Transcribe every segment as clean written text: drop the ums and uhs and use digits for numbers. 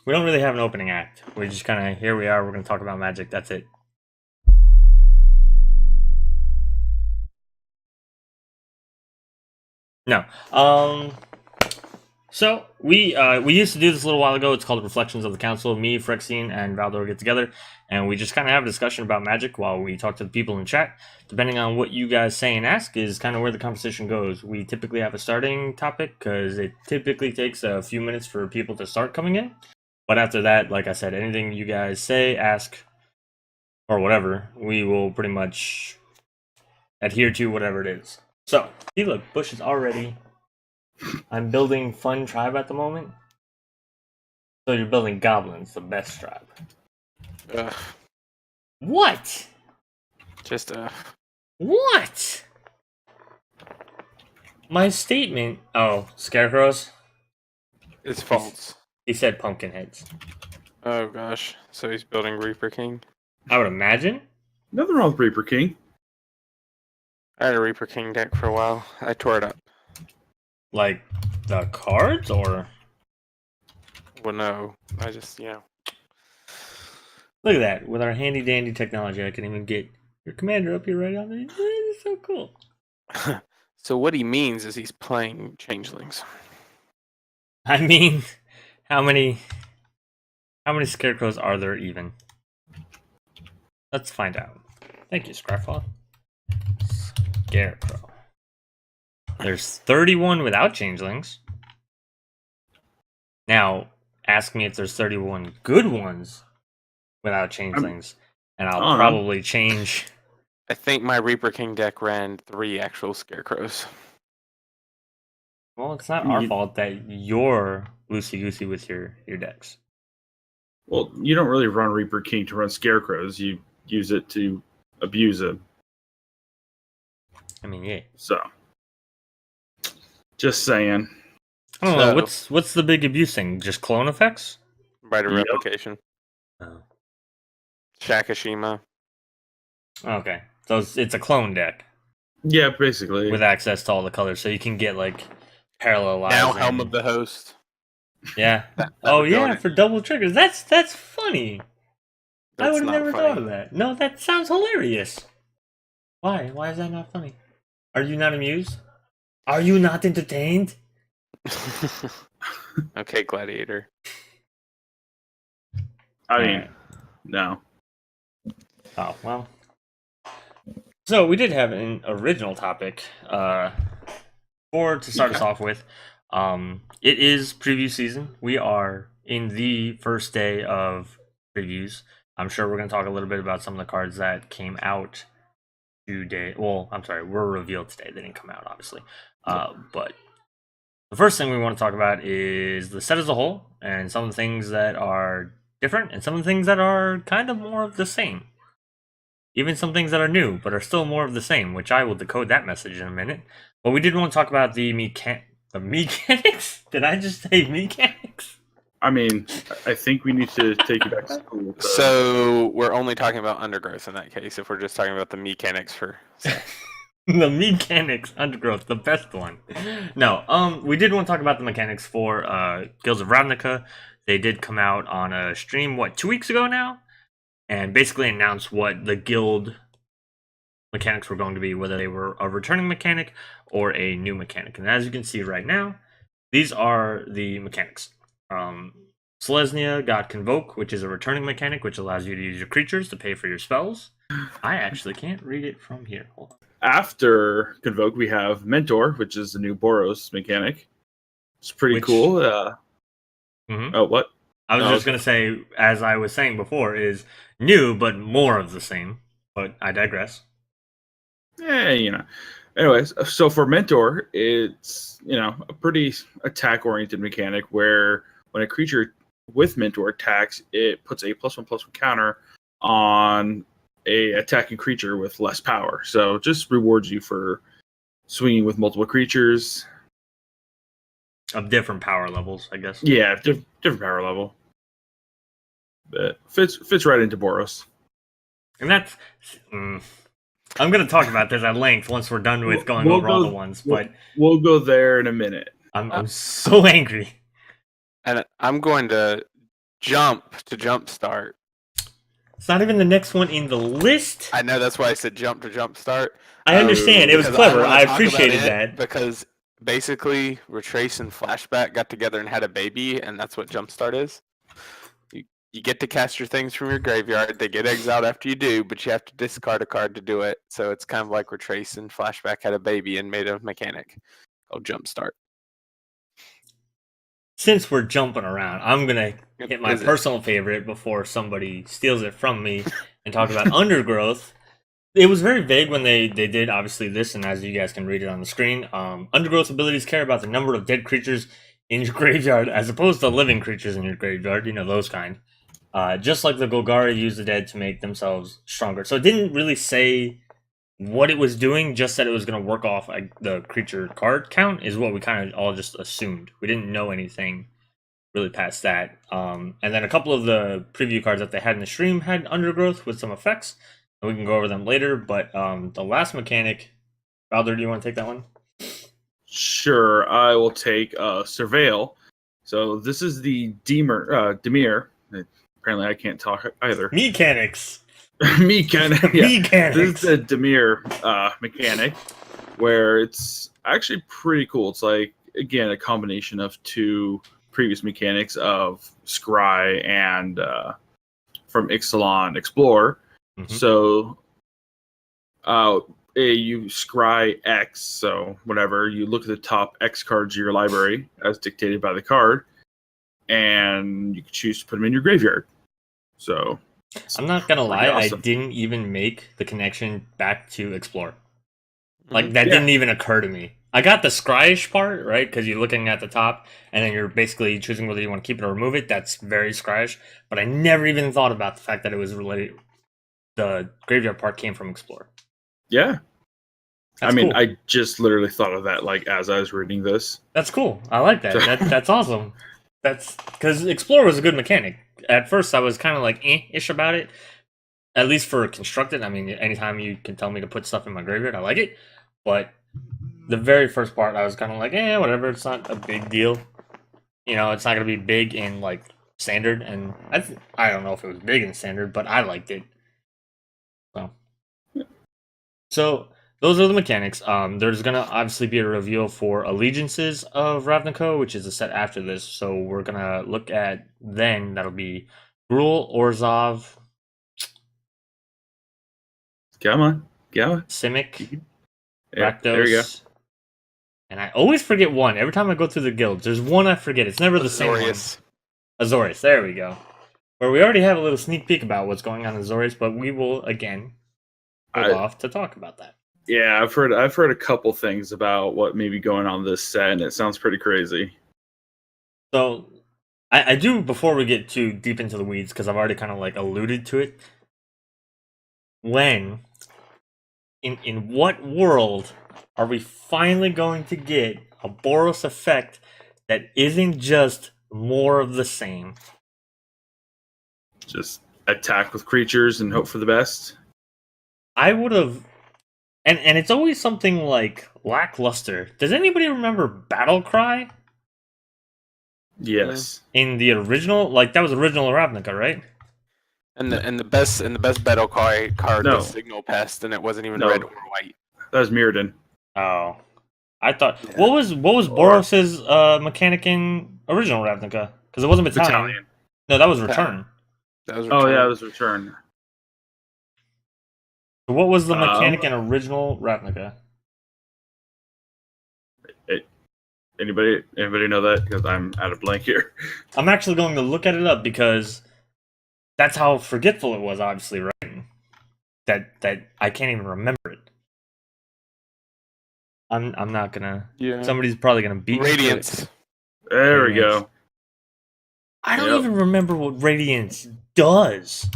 We don't really have an opening act. We just kind of, here we are, we're going to talk about Magic, that's it. No. So, we used to do this a little while ago. It's called Reflections of the Council. Me, Phyrexian, and Valdor get together, and we just kind of have a discussion about Magic while we talk to the people in chat. Depending on what you guys say and ask is kind of where the conversation goes. We typically have a starting topic, because it typically takes a few minutes for people to start coming in. But after that, like I said, anything you guys say, ask, or whatever, we will pretty much adhere to whatever it is. So, see, look, Bush is already... I'm building Fun Tribe at the moment. So you're building Goblins, the best tribe. What? Just, What? My statement... Oh, Scarecrows? It's false. He said pumpkin heads. Oh gosh. So he's building Reaper King? I would imagine. Nothing wrong with Reaper King. I had a Reaper King deck for a while. I tore it up. Like, the cards, or...? Well, no. I just, Look at that. With our handy-dandy technology, I can even get your commander up here right on there. This is so cool. So what he means is he's playing Changelings. I mean, how many Scarecrows are there even? Let's find out. Thank you, Scrapfall. Scarecrow. There's 31 without Changelings. Now, ask me if there's 31 good ones without Changelings, and I'll probably change. I think my Reaper King deck ran 3 actual Scarecrows. Well, it's not our fault that you're loosey-goosey with your decks. Well, you don't really run Reaper King to run Scarecrows. You use it to abuse it. I mean, yeah. So, just saying. I don't know, what's the big abuse thing? Just clone effects? Writer replication. Oh. Shakashima. Okay. So it's a clone deck. Yeah, basically. With access to all the colors, so you can get, like, parallel Now Helm of the Host. Yeah. For double triggers. That's funny. I would have never thought of that. No, that sounds hilarious. Why? Why is that not funny? Are you not amused? Are you not entertained? Okay, Gladiator. I mean, no. Oh, well. So, we did have an original topic to start us off with. It is preview season. We are in the first day of previews. I'm sure we're going to talk a little bit about some of the cards that came out today. Well, I'm sorry, were revealed today. They didn't come out, obviously. But the first thing we want to talk about is the set as a whole, and some of the things that are different, and some of the things that are kind of more of the same. Even some things that are new, but are still more of the same, which I will decode that message in a minute. But we did want to talk about the mechanics? Did I just say mechanics? I mean, I think we need to take it back to school. So we're only talking about Undergrowth in that case, if we're just talking about the mechanics for... The mechanics, Undergrowth, the best one. No, we did want to talk about the mechanics for Guilds of Ravnica. They did come out on a stream, 2 weeks ago now? And basically announced what the guild mechanics were going to be, whether they were a returning mechanic or a new mechanic. And as you can see right now, these are the mechanics. Selesnya got Convoke, which is a returning mechanic, which allows you to use your creatures to pay for your spells. I actually can't read it from here. Hold on. After Convoke, we have Mentor, which is the new Boros mechanic. It's pretty cool. Oh, what? I was just going to say, as I was saying before, is new, but more of the same. But I digress. Yeah, Anyways, so for Mentor, it's, a pretty attack-oriented mechanic where when a creature with Mentor attacks, it puts a +1/+1 counter on a attacking creature with less power. So just rewards you for swinging with multiple creatures. Of different power levels, I guess. Yeah, different power level. But fits right into Boros. And that's... I'm going to talk about this at length once we're done with going over all the ones, but... We'll go there in a minute. I'm so angry. And I'm going to jump to jumpstart. It's not even the next one in the list. I know, that's why I said jump to jumpstart. I understand. It was Because clever. wanna I talk about appreciated it that. Because basically, Retrace and Flashback got together and had a baby, and that's what jumpstart is. You get to cast your things from your graveyard. They get exiled after you do, but you have to discard a card to do it. So it's kind of like Retrace and Flashback had a baby and made a mechanic called Jumpstart. Since we're jumping around, I'm gonna hit my Is it? personal favorite before somebody steals it from me and talk about Undergrowth. It was very vague when they did obviously this, and as you guys can read it on the screen, Undergrowth abilities care about the number of dead creatures in your graveyard as opposed to living creatures in your graveyard. You know, those kind. Just like the Golgari use the dead to make themselves stronger. So it didn't really say what it was doing, just that it was going to work off the creature card count is what we kind of all just assumed. We didn't know anything really past that. And then a couple of the preview cards that they had in the stream had Undergrowth with some effects. And we can go over them later. But the last mechanic, Valdor, do you want to take that one? Sure, I will take Surveil. So this is the Demir. Apparently I can't talk either. MEcanics. MEcanics. Yeah. MEcanics. This is the Demir mechanic, where it's actually pretty cool. It's like, again, a combination of two previous mechanics of Scry and from Ixalan Explore. Mhm. So you Scry X, so whatever, you look at the top X cards of your library as dictated by the card, and you can choose to put them in your graveyard. So I'm not gonna lie, awesome. I didn't even make the connection back to Explore. Like, that didn't even occur to me. I got the Scryish part, right? Because you're looking at the top, and then you're basically choosing whether you want to keep it or remove it. That's very Scryish. But I never even thought about the fact that it was related. The graveyard part came from Explore. Yeah. That's I mean, cool. I just literally thought of that like as I was reading this. That's cool. I like that. That's awesome. That's because Explore was a good mechanic. At first, I was kind of like ish about it. At least for constructed. I mean, anytime you can tell me to put stuff in my graveyard, I like it. But the very first part, I was kind of like, whatever. It's not a big deal. You know, it's not gonna be big in like standard, and I don't know if it was big in standard, but I liked it. So those are the mechanics. There's gonna obviously be a reveal for Allegiances of Ravnica, which is a set after this. So we're gonna look at then. That'll be Gruul, Orzhov, Come on. Simic, Yeah, Rakdos. there you go. And I always forget one. Every time I go through the guilds, there's one I forget. It's never the same one. Azorius. There we go. Where we already have a little sneak peek about what's going on in Azorius, but we will again hold off to talk about that. Yeah, I've heard a couple things about what may be going on this set, and it sounds pretty crazy. So I do, before we get too deep into the weeds, because I've already kind of like alluded to it. When in what world are we finally going to get a Boros effect that isn't just more of the same? Just attack with creatures and hope for the best. I would have, and it's always something like lackluster. Does anybody remember Battle Cry? Yes. In the original, like that was original Ravnica, right? And the best battle card No. was Signal Pest, and it wasn't even No. red or white. That was Mirrodin. Oh, I thought Yeah. what was Boros's mechanic in original Ravnica? Because it wasn't Battalion. No, that was Return. That was Oh Return. yeah, it was Return. What was the mechanic in original Ravnica? Anybody know that? Because I'm out of blank here. I'm actually going to look at it up because that's how forgetful it was. Obviously, right? That I can't even remember it. I'm not gonna. Yeah. Somebody's probably gonna beat me to it. Radiance. There we go. I don't even remember what Radiance does.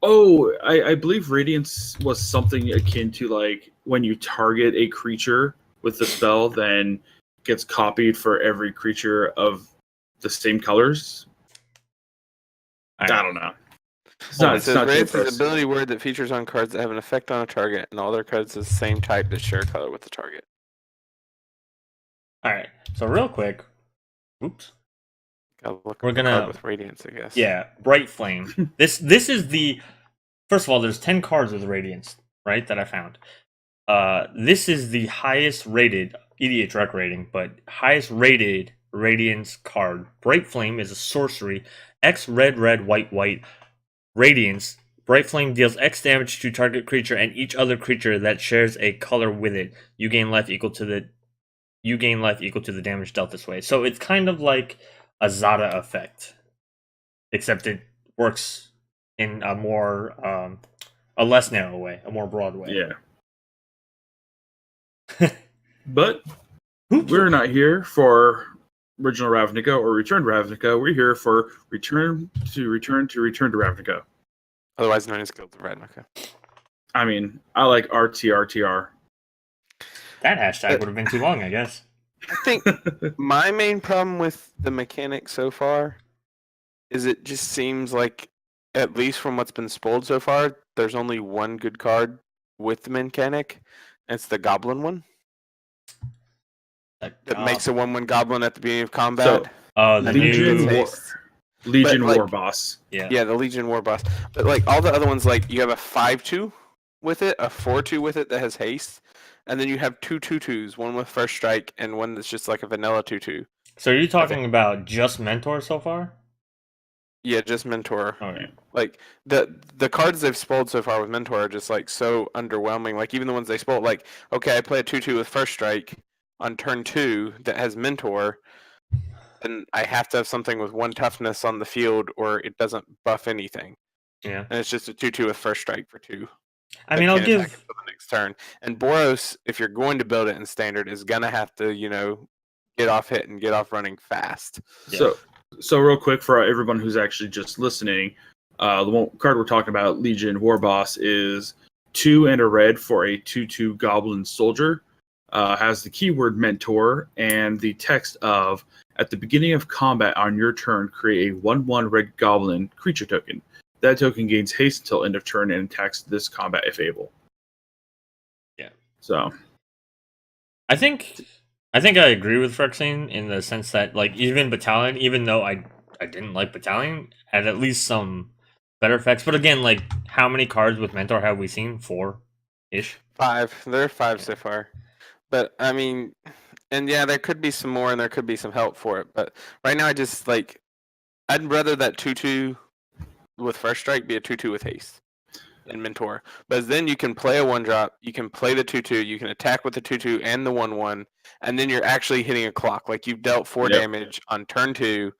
Oh, I believe Radiance was something akin to like when you target a creature with the spell, then gets copied for every creature of the same colors. I don't know. It's not It says too Radiance is impressive. an ability word that features on cards that have an effect on a target, and all their cards of the same type that share color with the target. All right. So real quick, oops. Gotta look We're up the gonna- card with Radiance, I guess. Yeah, Bright Flame. This is the first of all. There's 10 cards with Radiance, right? That I found. This is the highest rated EDH rec rating, but highest rated Radiance card. Bright Flame is a sorcery. X red red white white. Radiance. Bright Flame deals X damage to target creature and each other creature that shares a color with it. You gain life equal to the damage dealt this way. So it's kind of like a Zada effect, except it works in a more a less narrow way, a more broad way. Yeah. But we're not here for original Ravnica or Return to Ravnica. We're here for Return to Ravnica. Otherwise known as Guilds of Ravnica. I mean, I like RTRTR. That hashtag would have been too long, I guess. I think my main problem with the mechanic so far is it just seems like, at least from what's been spoiled so far, there's only one good card with the mechanic. And it's the Goblin one. That makes a 1/1 Goblin at the beginning of combat. The Legion new... Legion But, War Boss. Yeah, the Legion War Boss. But like all the other ones, like you have a 5/2 with it, a 4/2 with it that has haste, and then you have 2 2/2s, one with first strike and one that's just like a vanilla 2/2. So are you talking about just Mentor so far? Yeah, just Mentor. Oh yeah. Like the cards they've spoiled so far with Mentor are just like so underwhelming. Like even the ones they spoiled, like okay, I play a 2/2 with first strike on turn 2 that has Mentor, and I have to have something with 1 toughness on the field, or it doesn't buff anything. Yeah. And it's just a 2/2 with first strike for 2. I mean, I'll Can't attack give... it for the next turn. And Boros, if you're going to build it in standard, is gonna have to, get off hit and get off running fast. Yeah. So real quick for everyone who's actually just listening, the one card we're talking about, Legion War Boss, is 2 and a red for a 2/2 Goblin Soldier. Has the keyword Mentor and the text of, at the beginning of combat on your turn, create a 1/1 red Goblin creature token. That token gains haste until end of turn and attacks this combat if able. Yeah. So I think I agree with Phyrexian in the sense that, like, even Battalion, even though I didn't like Battalion, had at least some better effects. But again, like, how many cards with Mentor have we seen? 4-ish? 5. There are 5 so far. But I mean, and yeah, there could be some more and there could be some help for it. But right now, I'd rather that 2/2 with first strike be a 2/2 with haste and Mentor. But then you can play a 1-drop, you can play the 2/2, you can attack with the 2/2 and the 1/1, and then you're actually hitting a clock. Like you've dealt 4 damage on turn 2,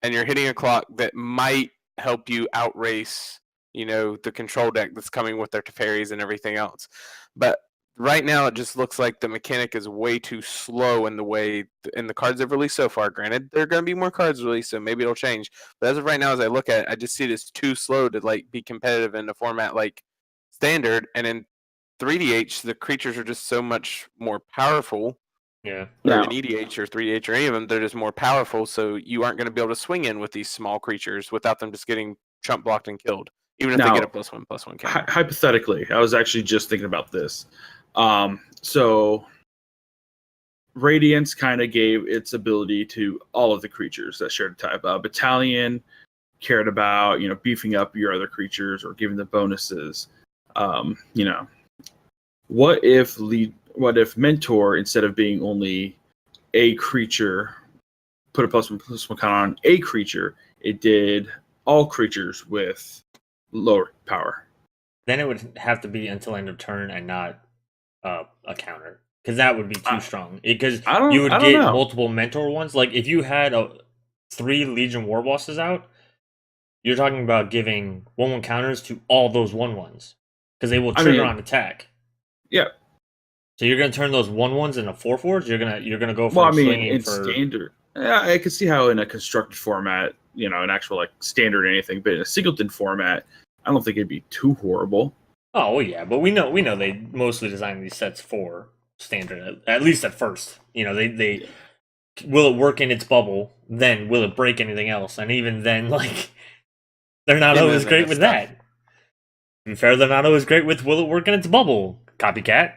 and you're hitting a clock that might help you outrace, the control deck that's coming with their Teferis and everything else. But right now, it just looks like the mechanic is way too slow in the cards they've released so far. Granted, there are going to be more cards released, so maybe it'll change. But as of right now, as I look at it, I just see it as too slow to like be competitive in a format like Standard. And in 3DH, the creatures are just so much more powerful. Yeah. Or in EDH or 3DH or any of them, they're just more powerful. So you aren't going to be able to swing in with these small creatures without them just getting chump blocked and killed, even if they get a +1/+1 counter. Hypothetically, I was actually just thinking about this. So Radiance kind of gave its ability to all of the creatures that shared a type. Battalion cared about, beefing up your other creatures or giving them bonuses. What if Mentor, instead of being only a creature, put a +1/+1 counter on a creature, it did all creatures with lower power? Then it would have to be until end of turn and not a counter, because that would be too strong. Because you would get multiple Mentor ones. Like if you had 3 Legion War Bosses out, you're talking about giving 1/1 counters to all those 1/1s, because they will trigger on attack. Yeah. So you're gonna turn those 1/1s into 4/4s. You're gonna go for swinging in for standard. Yeah, I could see how in a constructed format, an actual like standard or anything, but in a singleton format, I don't think it'd be too horrible. Oh well, yeah, but we know they mostly design these sets for standard, at least at first. They will it work in its bubble? Then will it break anything else? And even then, like, they're not always great with that. To be fair, they're not always great with will it work in its bubble? Copycat.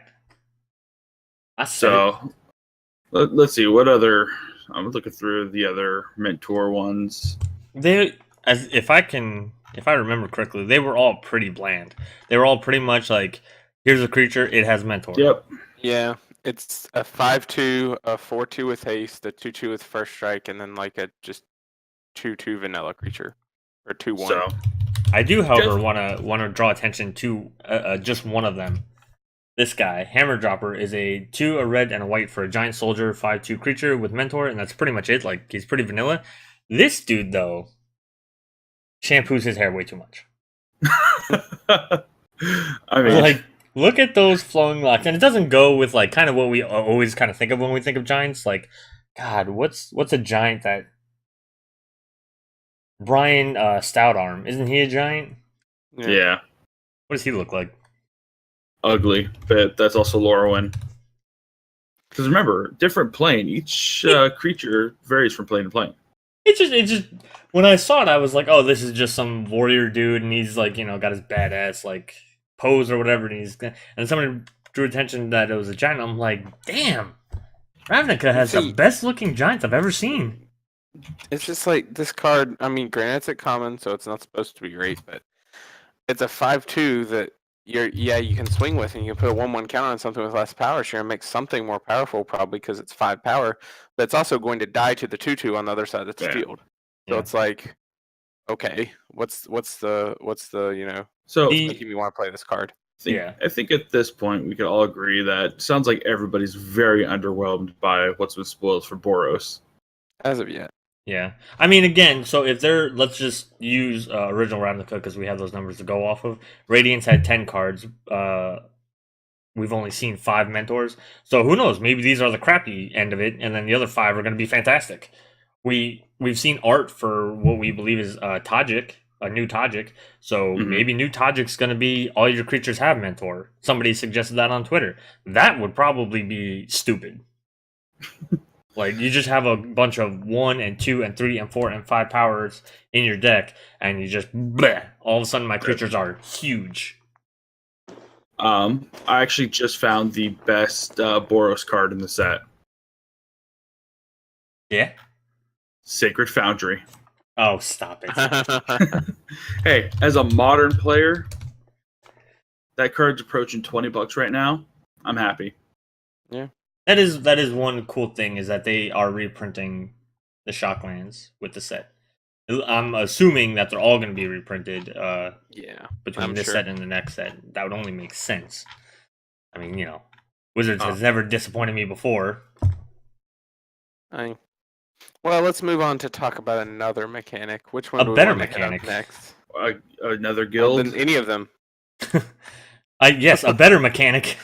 So let's see what other I'm looking through the other Mentor ones. If I remember correctly, they were all pretty bland. They were all pretty much like, here's a creature, it has mentor. Yep. Yeah, it's a 5/2, a 4/2 with haste, a 2/2 with first strike, and then like a just 2/2 vanilla creature, or 2/1. So I do, however, want to draw attention to just one of them. This guy, Hammer Dropper, is a red and a white for a giant soldier 5/2 creature with mentor, and that's pretty much it. Like, he's pretty vanilla. This dude, though, shampoos his hair way too much. I mean, Like, look at those flowing locks, and it doesn't go with like kind of what we always kind of think of when we think of giants. Like, God, what's a giant that Brian Stoutarm, isn't he a giant? yeah, What does he look like? ugly, but that's also Lorwyn. Because remember, different plane. Each creature varies from plane to plane. It just when I saw it, I was like, oh, this is just some warrior dude, and he's like, got his badass like pose or whatever, and someone drew attention that it was a giant. I'm like, damn, Ravnica has the best looking giants I've ever seen. It's just like this card. I mean, granted, it's a common, so it's not supposed to be great, but it's a 5/2 that you can swing with, and you can put a 1/1 counter on something with less power. Sure, and make something more powerful, probably because it's 5 power, but it's also going to die to the 2/2 on the other side of the field. So it's like, okay, what's the So making me want to play this card? I think at this point we could all agree that sounds like everybody's very underwhelmed by what's been spoiled for Boros. As of yet. Yeah, I mean, again, so if let's just use original Ravnica because we have those numbers to go off of. Radiance had 10 cards. We've only seen 5 mentors, so who knows? Maybe these are the crappy end of it, and then the other 5 are going to be fantastic. We've seen art for what we believe is Tajik, a new Tajik. So maybe new Tajik's going to be all your creatures have mentor. Somebody suggested that on Twitter. That would probably be stupid. Like, you just have a bunch of 1 and 2 and 3 and 4 and 5 powers in your deck, and you just bleh, all of a sudden my creatures are huge. I actually just found the best Boros card in the set. Yeah? Sacred Foundry. Oh, stop it. Hey, as a modern player, that card's approaching $20 right now. I'm happy. Yeah. That is one cool thing, is that they are reprinting the Shocklands with the set. I'm assuming that they're all going to be reprinted between this set and the next set. That would only make sense. I mean, Wizards has never disappointed me before. Well, let's move on to talk about another mechanic. Which one? A better mechanic next? Another guild? Than any of them. Yes, a better mechanic.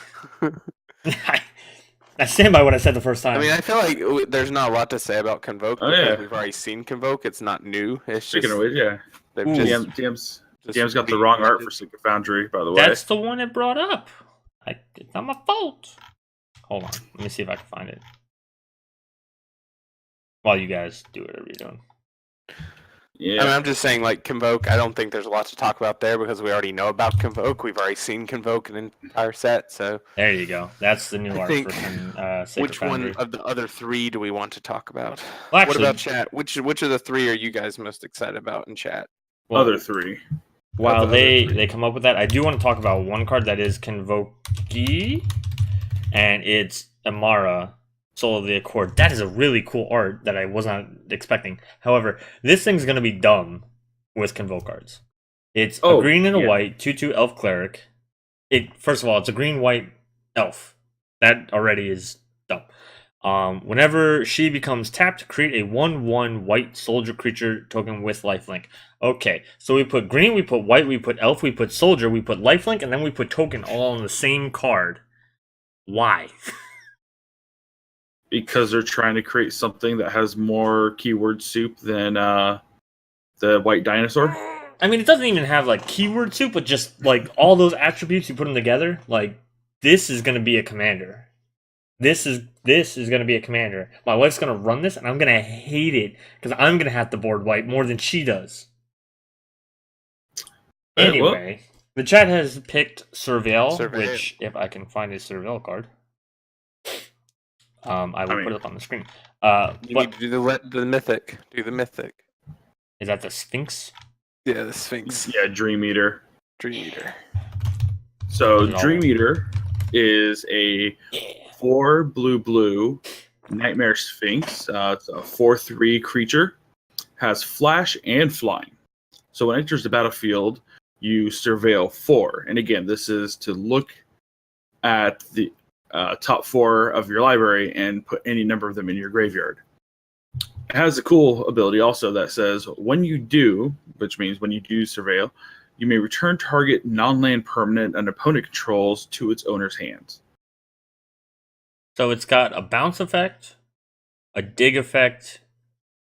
I stand by what I said the first time. I mean, I feel like there's not a lot to say about Convoke because we've already seen Convoke. It's not new. It's Speaking of which, DM's got the wrong art for Sacred Foundry, by the way. That's the one it brought up. It's not my fault. Hold on. Let me see if I can find it. While you guys do whatever you're doing. Yeah. I mean, I'm just saying, like, Convoke, I don't think there's a lot to talk about there because we already know about Convoke. We've already seen Convoke in an entire set, so... There you go. That's the new art for Sacred which Foundry. one of the other 3 do we want to talk about? Well, actually, what about chat? Which of the 3 are you guys most excited about in chat? Well, other 3. While they come up with that, I do want to talk about one card that is Convoke-y, and it's Amara, Soul of the Accord. That is a really cool art that I was not expecting. However, this thing's going to be dumb with Convoke cards. It's a green and a white, 2/2 elf cleric. First of all, it's a green-white elf. That already is dumb. Whenever she becomes tapped, create a 1/1 white soldier creature token with lifelink. Okay, so we put green, we put white, we put elf, we put soldier, we put lifelink, and then we put token all on the same card. Why? Because they're trying to create something that has more keyword soup than the white dinosaur. I mean, it doesn't even have like keyword soup, but just like all those attributes, you put them together. Like, this is going to be a commander. This is going to be a commander. My wife's going to run this, and I'm going to hate it because I'm going to have to board white more than she does. Anyway, the chat has picked Surveil, which, if I can find his Surveil card. I will put it up on the screen. You need to do the mythic. Do the mythic. Is that the Sphinx? Yeah, the Sphinx. Yeah, Dream Eater. Dream Eater. So Dream Eater is a 4 blue Nightmare Sphinx. It's a 4/3 creature. Has flash and flying. So when it enters the battlefield, you surveil 4. And again, this is to look at the top 4 of your library and put any number of them in your graveyard. It has a cool ability also that says when you do, which means when you do surveil, you may return target non-land permanent an opponent controls to its owner's hands. So it's got a bounce effect, a dig effect,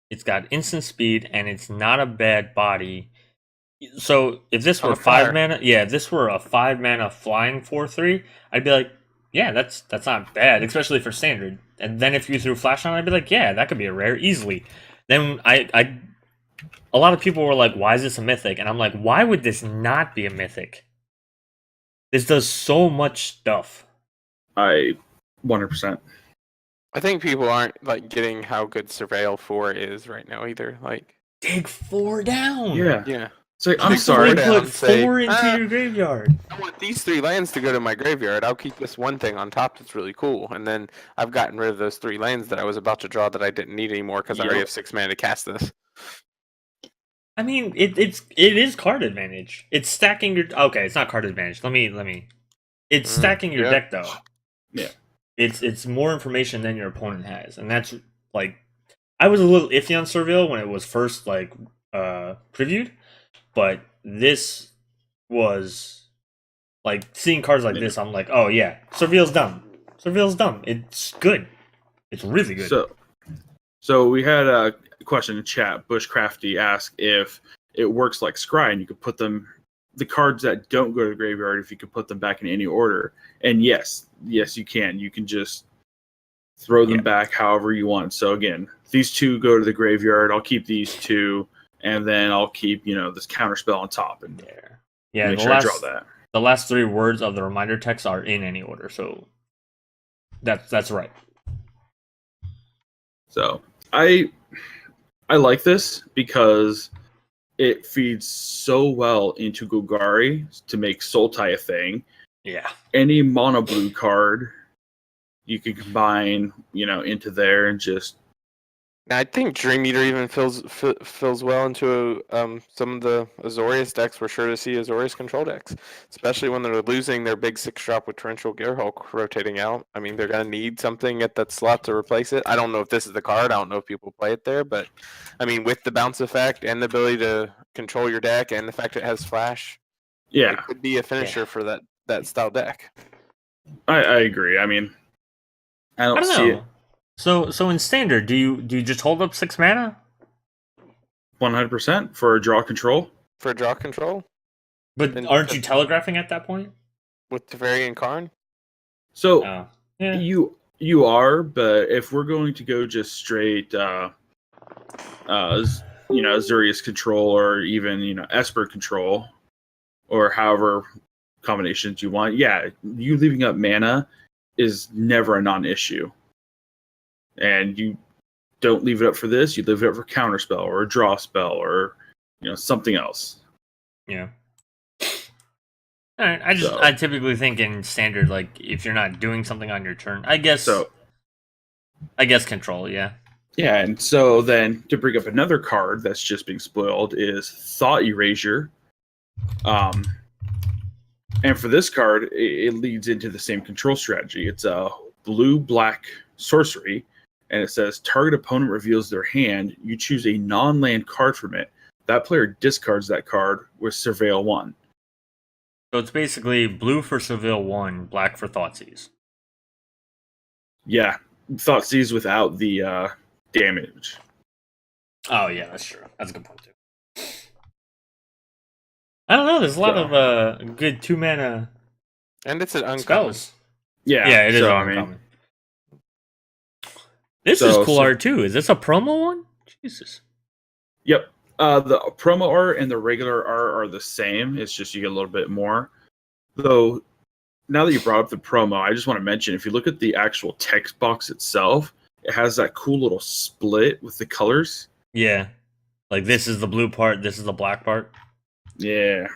it's got instant speed, and it's not a bad body. So if this were 5 mana, if this were a 5 mana flying 4/3, I'd be like, yeah, that's not bad, especially for standard. And then if you threw flash on, I'd be like, yeah, that could be a rare easily. Then a lot of people were like, why is this a mythic? And I'm like, why would this not be a mythic? This does so much stuff. 100%. I think people aren't like getting how good Surveil 4 is right now either. Like dig 4 down. Yeah. So I'm sorry. Put 4 into your graveyard. I want these 3 lands to go to my graveyard. I'll keep this one thing on top that's really cool. And then I've gotten rid of those 3 lands that I was about to draw that I didn't need anymore because I already have 6 mana to cast this. I mean, it is card advantage. It's stacking your. Okay, it's not card advantage. Let me. It's stacking your deck though. Yeah. It's more information than your opponent has, and that's like, I was a little iffy on Surveil when it was first like previewed, but this was like seeing cards like this. I'm like, oh yeah, Surveil's dumb. Surveil's dumb. It's good. It's really good. So we had a question in chat. Bushcrafty asked if it works like Scry, and you could put them, the cards that don't go to the graveyard, if you could put them back in any order. And yes, you can. You can just throw them back however you want. So again, these 2 go to the graveyard. I'll keep these 2, and then I'll keep this counterspell on top, and make sure I draw that. The last 3 words of the reminder text are in any order, so that's right. So I like this because it feeds so well into Golgari to make Sultai a thing. Yeah. Any mono blue card you can combine, into there and just. I think Dream Eater even fills well into some of the Azorius decks. We're sure to see Azorius control decks, especially when they're losing their big 6-drop with Torrential Gearhulk rotating out. I mean, they're going to need something at that slot to replace it. I don't know if this is the card. I don't know if people play it there, but I mean, with the bounce effect and the ability to control your deck and the fact it has flash, it could be a finisher for that style deck. I agree. I mean, I don't see it. So in standard, do you just hold up 6 mana? 100% for draw control. For draw control, but aren't you telegraphing at that point with Teferi and Karn? So you are, but if we're going to go just straight, Azorius control, or even Esper control, or however combinations you want, you leaving up mana is never a non-issue. And you don't leave it up for this, you leave it up for counterspell or a draw spell or something else. Yeah. All right. I typically think in standard, like if you're not doing something on your turn, I guess control, yeah. Yeah, and so then to bring up another card that's just being spoiled is Thought Erasure. And for this card, it leads into the same control strategy. It's a blue-black sorcery. And it says, target opponent reveals their hand. You choose a non-land card from it. That player discards that card with Surveil 1. So it's basically blue for Surveil 1, black for Thoughtseize. Yeah, Thoughtseize without the damage. Oh, yeah, that's true. That's a good point, too. I don't know. There's a lot of good 2-mana and it's an uncommon spells. Yeah, it is uncommon. This is cool art too. Is this a promo one? Jesus. Yep. The promo art and the regular art are the same. It's just you get a little bit more. Though now that you brought up the promo, I just want to mention, if you look at the actual text box itself, it has that cool little split with the colors. Yeah. Like this is the blue part, this is the black part. Yeah.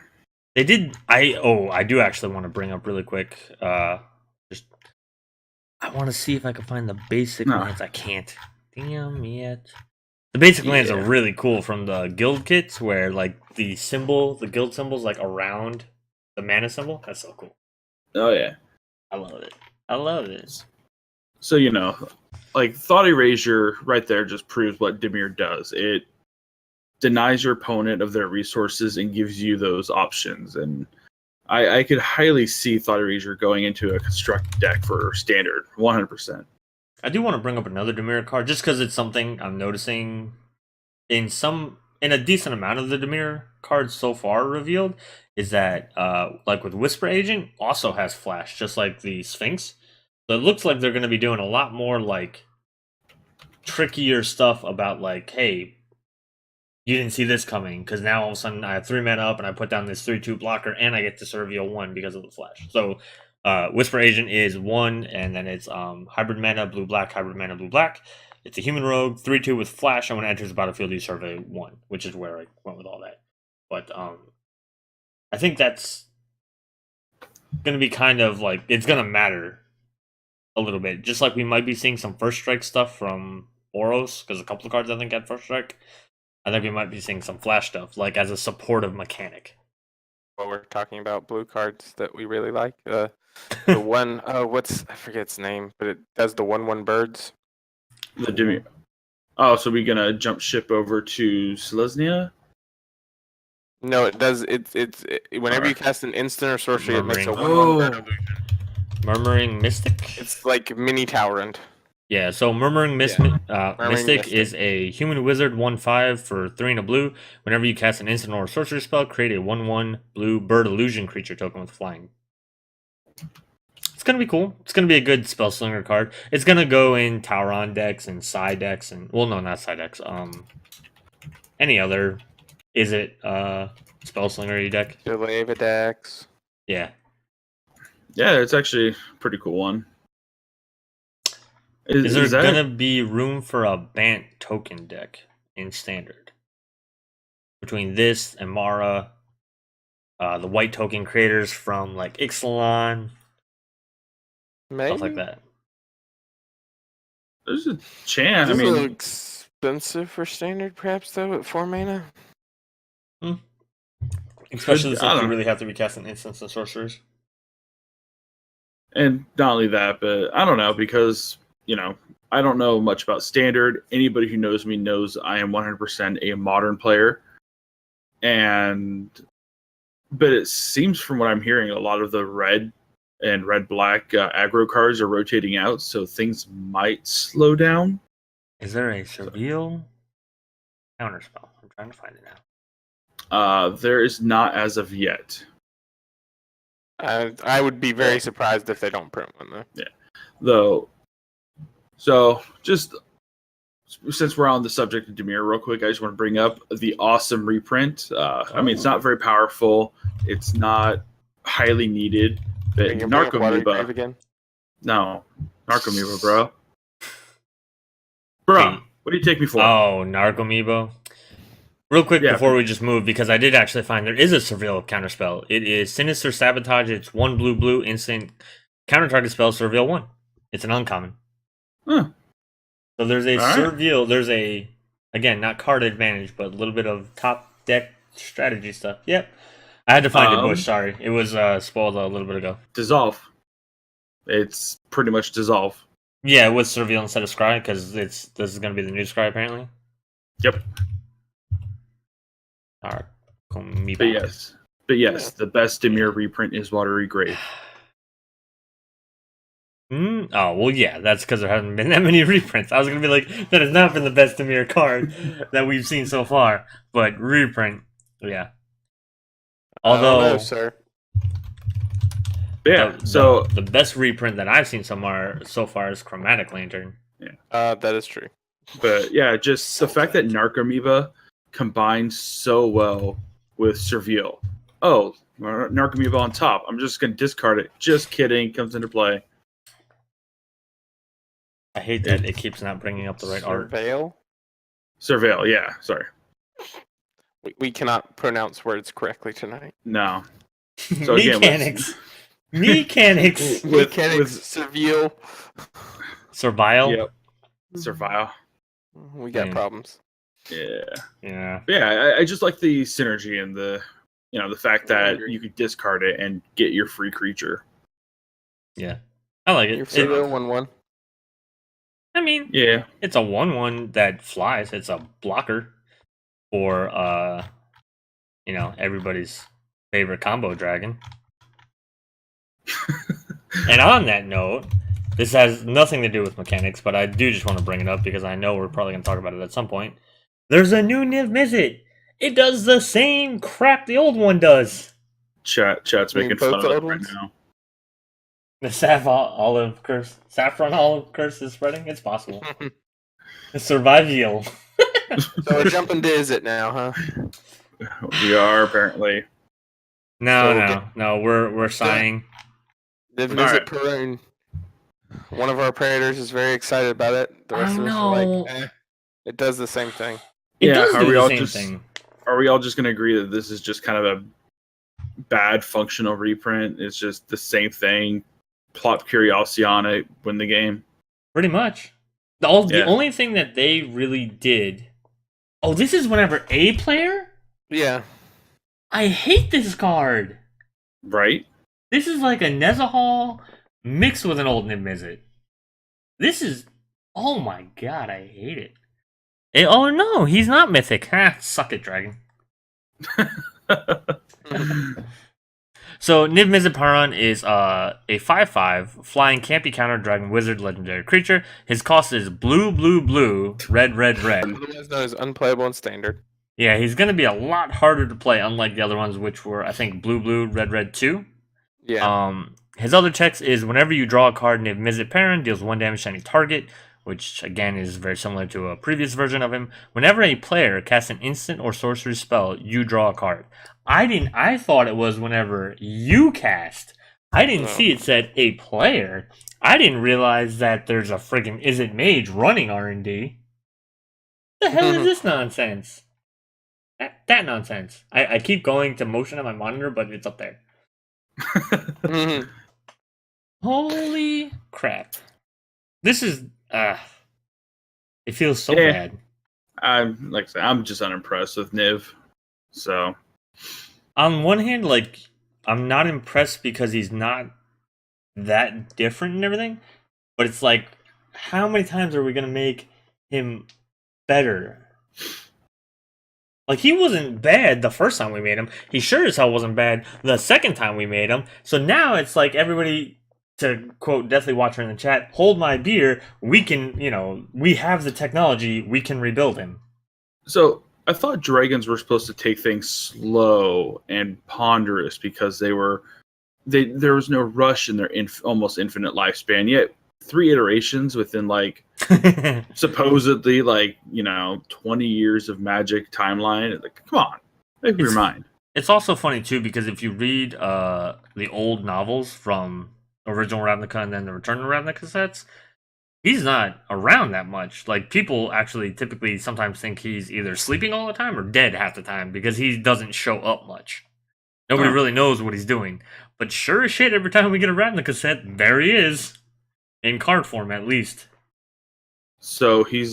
They did I do actually want to bring up really quick. Just I want to see if I can find the basic No. lands. I can't. Damn it. The basic lands are really cool from the guild kits where like the guild symbol's like around the mana symbol. That's so cool. Oh yeah. I love it. I love it. So like Thought Erasure right there just proves what Dimir does. It denies your opponent of their resources and gives you those options. And I could highly see Thought Erasure going into a construct deck for standard, 100%. I do want to bring up another Dimir card just because it's something I'm noticing in a decent amount of the Dimir cards so far revealed is that like with Whisper Agent also has flash just like the Sphinx. So it looks like they're going to be doing a lot more like trickier stuff about like, hey, you didn't see this coming because now all of a sudden I have 3 mana up and I put down this 3/2 blocker and I get to reveal 1 because of the flash. So Whisper Agent is 1 and then it's hybrid mana blue black, hybrid mana blue black. It's a human rogue 3/2 with flash, and when it enters the battlefield you survey 1, which is where I went with all that. But I think that's gonna be kind of like it's gonna matter a little bit. Just like we might be seeing some first strike stuff from Boros, because a couple of cards I think had first strike. I think we might be seeing some flash stuff, like as a supportive mechanic. Well, we're talking about blue cards that we really like. The one, I forget its name, but it does the 1/1 birds. The Dimir. Oh, so we're gonna jump ship over to Selesnya? No, it does. Whenever you cast an instant or sorcery, it makes a Murmuring. 1/1 bird illusion. Murmuring Mystic? It's like mini Tyrant. Yeah, so Murmuring Mystic is a human wizard 1/5 for 3 and a blue. Whenever you cast an instant or sorcery spell, create a 1/1 blue bird illusion creature token with flying. It's gonna be cool. It's gonna be a good spell slinger card. It's gonna go in Tauron decks and side decks and well, no, not side decks. Any other spell slinger deck? Deleva decks. Yeah. Yeah, it's actually a pretty cool one. Is there gonna be room for a Bant token deck in standard? Between this and Mara, the white token creators from like Ixalan, Maybe? stuff like that. There's a chance. It's a little expensive for standard, perhaps, though, at 4 mana. Especially since you really have to be casting instants and sorcerers. And not only that, but I don't know, because, I don't know much about standard. Anybody who knows me knows I am 100% a modern player. But it seems from what I'm hearing, a lot of the red and red-black aggro cards are rotating out, so things might slow down. Is there a surreal counterspell? I'm trying to find it now. There is not as of yet. I would be very surprised if they don't print one, though. Yeah. Though, so just since we're on the subject of Dimir real quick, I just want to bring up the awesome reprint. I mean, it's not very powerful. It's not highly needed. But Narcomoeba again? No. Narcomoeba, bro. Bro, what do you take me for? Oh, Narcomoeba. Real quick before we just move, because I did actually find there is a surveil counterspell. It is Sinister Sabotage. It's 1 blue instant counter target spell, surveil 1. It's an uncommon. Huh. So there's a surveil. There's a, again, not card advantage, but a little bit of top deck strategy stuff. Yep. I had to find it, Bush. Sorry. It was spoiled a little bit ago. Dissolve. It's pretty much dissolve. Yeah, with surveil instead of scry, because this is going to be the new scry, apparently. Yep. Alright. But yes, the best Dimir reprint is Watery Grave. Oh, well, yeah, that's because there haven't been that many reprints. I was going to be like, that has not been the best Dimir card that we've seen so far. But reprint, yeah. Although, I don't know, sir. Yeah, the best reprint that I've seen so far is Chromatic Lantern. Yeah, that is true. But yeah, just the fact that Narcomoeba combines so well with Surveil. oh, Narcomoeba on top. I'm just going to discard it. Just kidding. Comes into play. I hate that it keeps not bringing up the right art. Surveil? Yeah. Sorry. We cannot pronounce words correctly tonight. No. So again, Mechanics. Mechanics. Mechanics, Surveil. Survival. Yep. Survival. We got problems. Yeah. Yeah. Yeah, I just like the synergy and the fact that you could discard it and get your free creature. Yeah. I like it. Your Surveil 1/1. I mean, Yeah. it's a 1/1 that flies. It's a blocker for everybody's favorite combo dragon. And on that note, this has nothing to do with mechanics, but I do just want to bring it up because I know we're probably going to talk about it at some point. There's a new Niv Mizzet. It does the same crap the old one does. Chat's making fun of it right now. The saffron olive curse is spreading. It's possible. The survival. So we're jumping to Izzet now, huh? We are apparently. No. We're sighing. Niv Mizzet Perun. One of our Praetors is very excited about it. The rest of us are like, it does the same thing. It does do the same thing. Are we all just going to agree that this is just kind of a bad functional reprint? It's just the same thing. Plot curiosity on it, win the game. Pretty much. The only thing that they really did. Oh, this is whenever a player? Yeah. I hate this card. Right? This is like a Nezahal mixed with an old Niv Mizzet. This is. Oh my god, I hate it. Oh no, he's not mythic. Ha, suck it, dragon. So, Niv Mizzet Paran is a 5/5 flying can't be countered dragon wizard legendary creature. His cost is blue, red. Otherwise known as unplayable in standard. Yeah, he's going to be a lot harder to play, unlike the other ones, which were, I think, blue, red 2. Yeah. His other checks is whenever you draw a card, Niv Mizzet Paran deals 1 damage to any target, which, again, is very similar to a previous version of him. Whenever a player casts an instant or sorcery spell, you draw a card. I thought it was whenever you cast. I didn't see it said a player. I didn't realize that there's a friggin' Izzet Mage running R&D. The hell is this nonsense? That nonsense. I keep going to motion on my monitor, but it's up there. Holy crap. This is... it feels so bad. Like I said, I'm just unimpressed with Niv. So... On one hand, like, I'm not impressed because he's not that different and everything, but it's like, how many times are we going to make him better? Like, he wasn't bad the first time we made him. He sure as hell wasn't bad the second time we made him. So now it's like everybody, to quote Deathly Watcher in the chat, hold my beer, we can, we have the technology, we can rebuild him. So... I thought dragons were supposed to take things slow and ponderous because there was no rush in their almost infinite lifespan. Yet 3 iterations within supposedly 20 years of Magic timeline. Like, come on, make up your mind. It's also funny too because if you read the old novels from original Ravnica and then the Return to Ravnica sets, he's not around that much. Like, people actually typically sometimes think he's either sleeping all the time or dead half the time because he doesn't show up much. Nobody really knows what he's doing. But sure as shit, every time we get a Ravnica set, there he is. In card form, at least. So he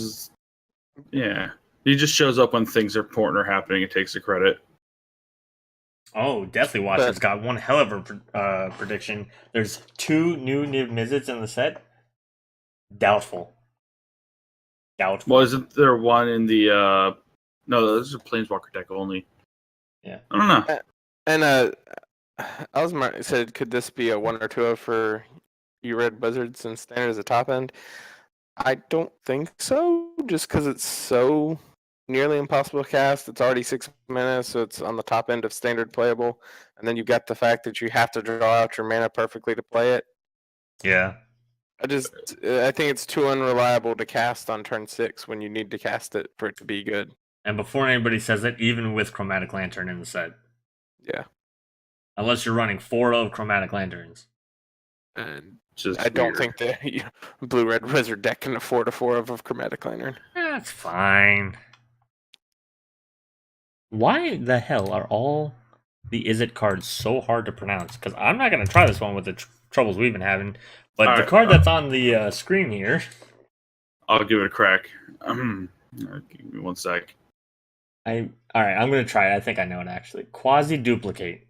just shows up when things are important or happening and takes the credit. Oh, Deathly Watcher's got one hell of a prediction. There's 2 new Niv Mizzets in the set. Doubtful. Well, isn't there one in the no, those are Planeswalker deck only. Yeah. I don't know. And Elsmar said, could this be a 1 or 2 for you red Wizards and standard as a top end? I don't think so, just because it's so nearly impossible to cast. It's already 6 minutes, so it's on the top end of standard playable. And then you got the fact that you have to draw out your mana perfectly to play it. Yeah. I think it's too unreliable to cast on turn 6 when you need to cast it for it to be good. And before anybody says it, even with Chromatic Lantern in the set. Yeah. unless you're running 4 of Chromatic Lanterns. And Just I don't weird. think the blue-red wizard deck can afford a 4 of Chromatic Lantern. That's fine. Why the hell are all the Is It cards so hard to pronounce? Because I'm not going to try this one with the troubles we've been having. But the Alright, card that's on the screen here, I'll give it a crack. Give me 1 sec. all right, I'm going to try it. I think I know it actually. Quasi-Duplicate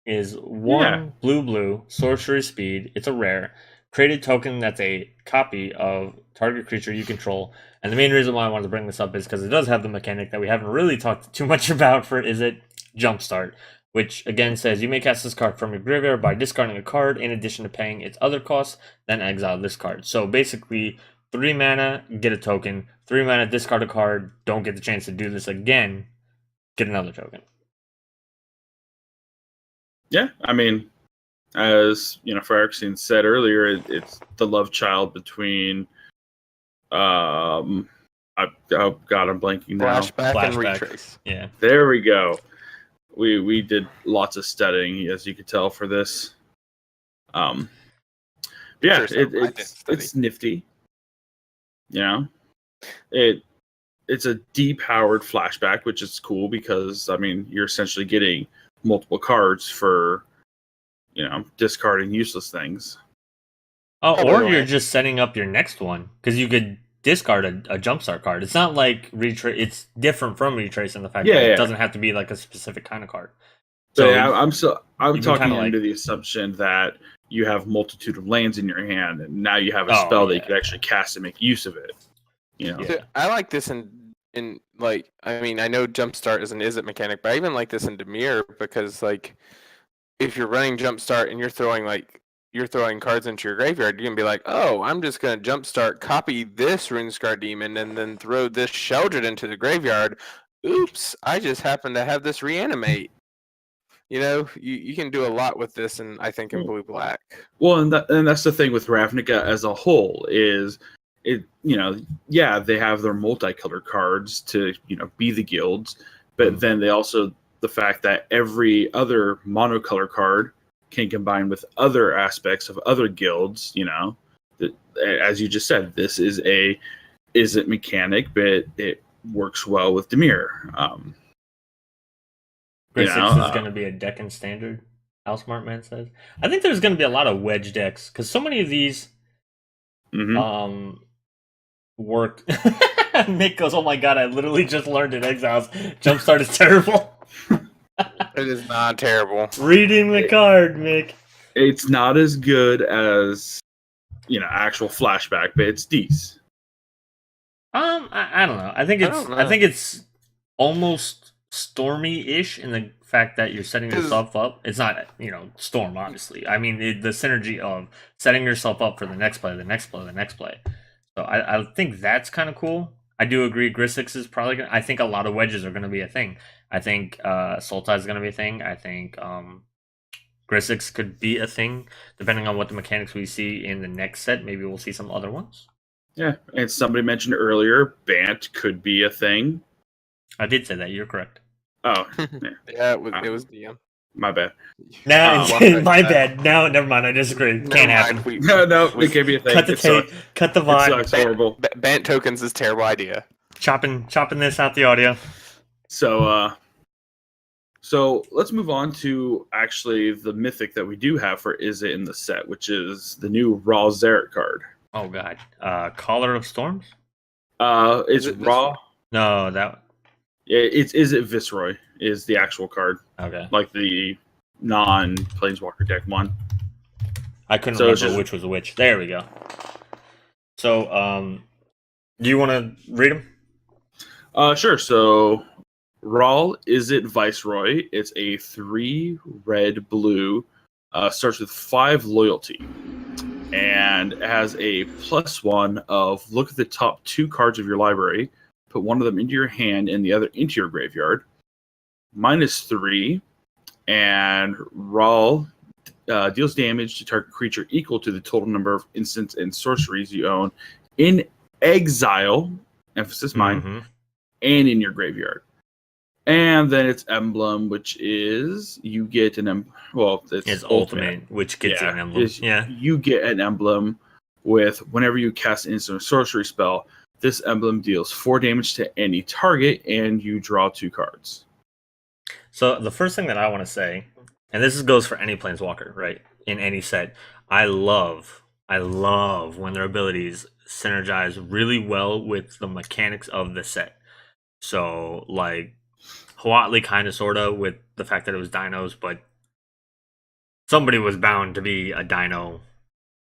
is 1 Yeah. blue, sorcery speed. It's a rare. Created token that's a copy of target creature you control. And the main reason why I wanted to bring this up is because it does have the mechanic that we haven't really talked too much about for Is It Jumpstart, which again says you may cast this card from your graveyard by discarding a card in addition to paying its other costs, then exile this card. So basically, 3 mana, get a token. 3 mana, discard a card. Don't get the chance to do this again. Get another token. Yeah, I mean, as Phyrexian said earlier, it's the love child between. Oh God, I'm blanking now. Flashback and Flashback. retrace. Yeah. There we go. We did lots of studying, as you could tell, for this. Yeah, First time I did study. it's nifty. It's a depowered flashback, which is cool because I mean you're essentially getting multiple cards for discarding useless things. Oh, Oh, by or the you're way. just setting up your next one because you could discard a jumpstart card. It's not like retrace. It's different from retrace in the fact that Yeah. it doesn't have to be like a specific kind of card. So So yeah, I'm you can talking kinda, under like- the assumption that you have multitude of lands in your hand, and now you have a Oh, spell that you yeah. could actually cast and make use of it. Yeah. So I like this in like I mean I know Jumpstart is an Is It mechanic, but I even like this in Dimir because like if you're running Jumpstart and you're throwing cards into your graveyard, you can be like, oh, I'm just gonna Jumpstart, copy this Runescar Demon, and then throw this Sheldred into the graveyard. Oops, I just happen to have this reanimate. You can do a lot with this, and I think in blue black. Well, and that's the thing with Ravnica as a whole is it. They have their multicolored cards to be the guilds, but then they also the fact that every other monocolor card can combine with other aspects of other guilds. As you just said, this is It mechanic, but it works well with Dimir. Grid 6 is going to be a deck in standard, Al Smartman says. I think there's going to be a lot of wedge decks because so many of these work. Nick goes, oh my god, I literally just learned in Exiles. Jumpstart is terrible. It is not terrible. Reading the card, Mick. It's not as good as actual flashback, but it's decent. I don't know. I think it's almost stormy-ish in the fact that you're setting yourself up. It's not, storm, obviously. I mean, the synergy of setting yourself up for the next play, the next play, the next play. So I think that's kind of cool. I do agree Grisix is probably going to... I think a lot of wedges are going to be a thing. I think Sultai is going to be a thing. I think Grisix could be a thing, depending on what the mechanics we see in the next set. Maybe we'll see some other ones. Yeah, and somebody mentioned earlier, Bant could be a thing. I did say that. You're correct. Oh, Yeah, it was DM. My bad. Now, my bad. Now, never mind. I disagree. Can't happen. No, it can't be a thing. Cut the tape. Cut the It vibe. sucks horrible. Bant tokens is a terrible idea. Chopping this out the audio. So let's move on to actually the mythic that we do have for Is It in the set, which is the new Raw Zarek card. Oh god. Caller of Storms? It's it Raw. No, that. It's Is It Viceroy is the actual card, Okay. like the non-Planeswalker deck one. I couldn't So it's remember just- which was which. There we go. So, do you want to read them? Sure. So, Raw Is It Viceroy. It's a 3 red blue. Starts with 5 loyalty, and it has a +1 of look at the top 2 cards of your library, put one of them into your hand and the other into your graveyard. -3, and Raw deals damage to target creature equal to the total number of instants and sorceries you own in exile. Emphasis mine. Mhm. And in your graveyard. And then its emblem, which is you get It's ultimate, which gets Yeah, an emblem. Yeah. you get an emblem with whenever you cast an instant or sorcery spell. This emblem deals 4 damage to any target, and you draw 2 cards. So the first thing that I want to say, and goes for any planeswalker, right? In any set, I love when their abilities synergize really well with the mechanics of the set. So like Huatli kind of sorta with the fact that it was dinos, but somebody was bound to be a dino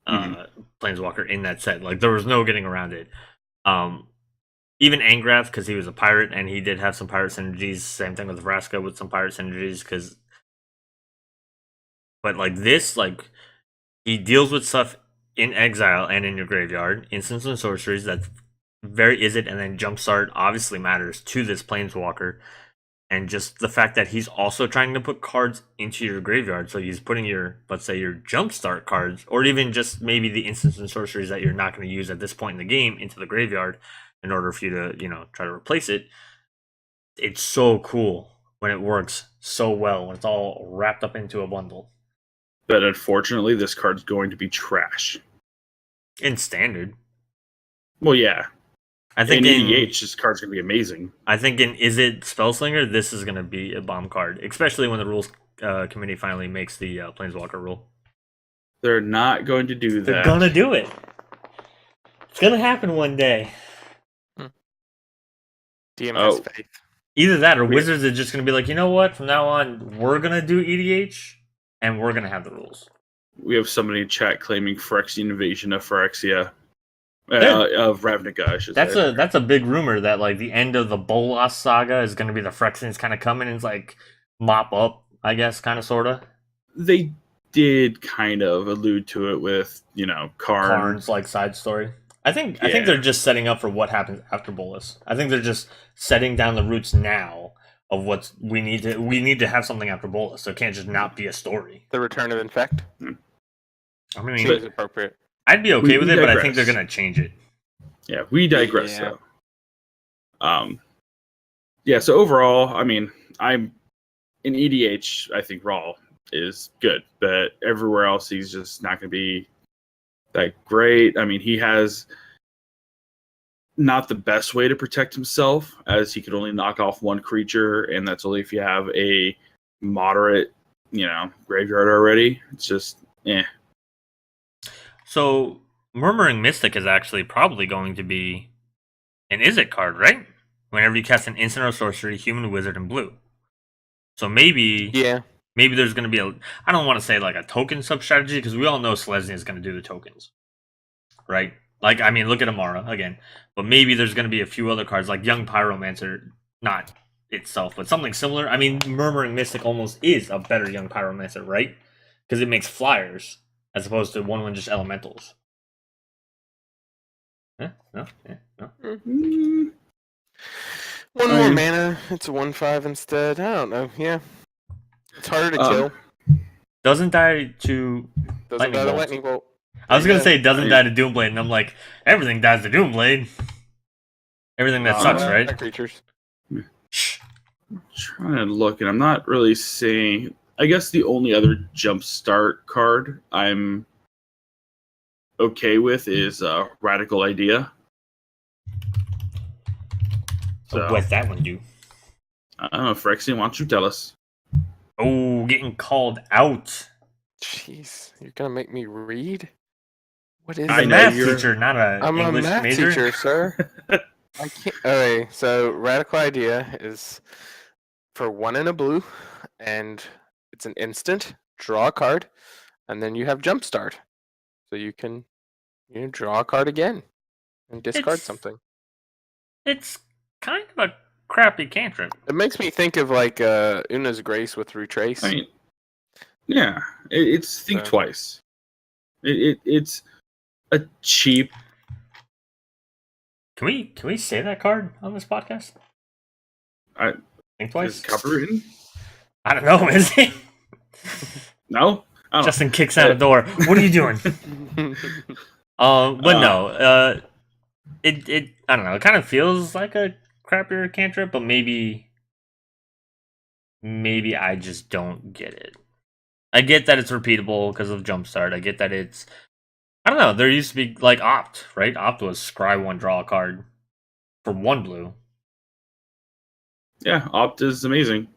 planeswalker in that set. Like there was no getting around it. Even Angrath, because he was a pirate and he did have some pirate synergies. Same thing with Vraska with some pirate synergies. But like this, like he deals with stuff in exile and in your graveyard, instants and sorceries. That's very is it, and then jumpstart obviously matters to this planeswalker. And just the fact that he's also trying to put cards into your graveyard. So he's putting your, let's say, your jumpstart cards, or even just maybe the instants and sorceries that you're not going to use at this point in the game into the graveyard in order for you to, try to replace it. It's so cool when it works so well, when it's all wrapped up into a bundle. But unfortunately, this card's going to be trash. In standard. Well, yeah. I think in EDH, this card's going to be amazing. I think in Is It Spellslinger, this is going to be a bomb card, especially when the rules committee finally makes the Planeswalker rule. They're not going to do that. They're going to do it. It's going to happen one day. DMS faith. Either that or Wizards are just going to be like, you know what? From now on, we're going to do EDH, and we're going to have the rules. We have somebody in chat claiming Phyrexian invasion of Phyrexia. Of Ravnica, I should say. That's a big rumor that like the end of the Bolas saga is going to be the Phyrexians kind of coming and like mop up, I guess, kind of sorta. They did kind of allude to it with Karn's like side story. I think they're just setting up for what happens after Bolas. I think they're just setting down the roots now of what we need to have something after Bolas. So it can't just not be a story. The return of Infect. I mean, seems appropriate. I'd be okay with it, but I think they're going to change it. Yeah, we digress, though. So overall, I mean, I'm in EDH, I think Raw is good, but everywhere else, he's just not going to be that great. I mean, he has not the best way to protect himself, as he could only knock off one creature, and that's only if you have a moderate, graveyard already. It's just, So, Murmuring Mystic is actually probably going to be an Is It card, right? Whenever you cast an instant or sorcery, human, wizard, and blue. So maybe there's going to be I don't want to say like a token sub-strategy, because we all know Selesnya is going to do the tokens, right? Like, I mean, look at Amara again. But maybe there's going to be a few other cards, like Young Pyromancer, not itself, but something similar. I mean, Murmuring Mystic almost is a better Young Pyromancer, right? Because it makes flyers, as opposed to 1/1 just elementals. No. One more mana. It's a 1/5 instead. I don't know. Yeah. It's harder to kill. Doesn't die to lightning bolt. I was going to say doesn't die to Doomblade, and I'm like, everything dies to Doomblade. Everything that sucks, right? Creatures. I'm trying to look, and I'm not really seeing... I guess the only other jumpstart card I'm okay with is Radical Idea. So, what's that one do? I don't know, Phyrexian, why don't you tell us? Oh, getting called out. Jeez, you're going to make me read? What is I'm a math teacher, not an English major. I'm a math teacher, sir. I can't... Okay, so Radical Idea is for 1 and a blue, and... it's an instant, draw a card, and then you have Jumpstart. So you can draw a card again and discard something. It's kind of a crappy cantrip. It makes me think of like Una's Grace with Retrace. I mean, yeah, it's think twice. It's a cheap... Can we say that card on this podcast? Think twice? Is it copywritten? I don't know, is it? No? Justin kicks out the door. What are you doing? But no. It I don't know. It kind of feels like a crappier cantrip, but maybe maybe I just don't get it. I get that it's repeatable because of Jumpstart. I get that it's, I don't know. There used to be like Opt, right? Opt was scry one, draw a card for 1 blue. Yeah, Opt is amazing.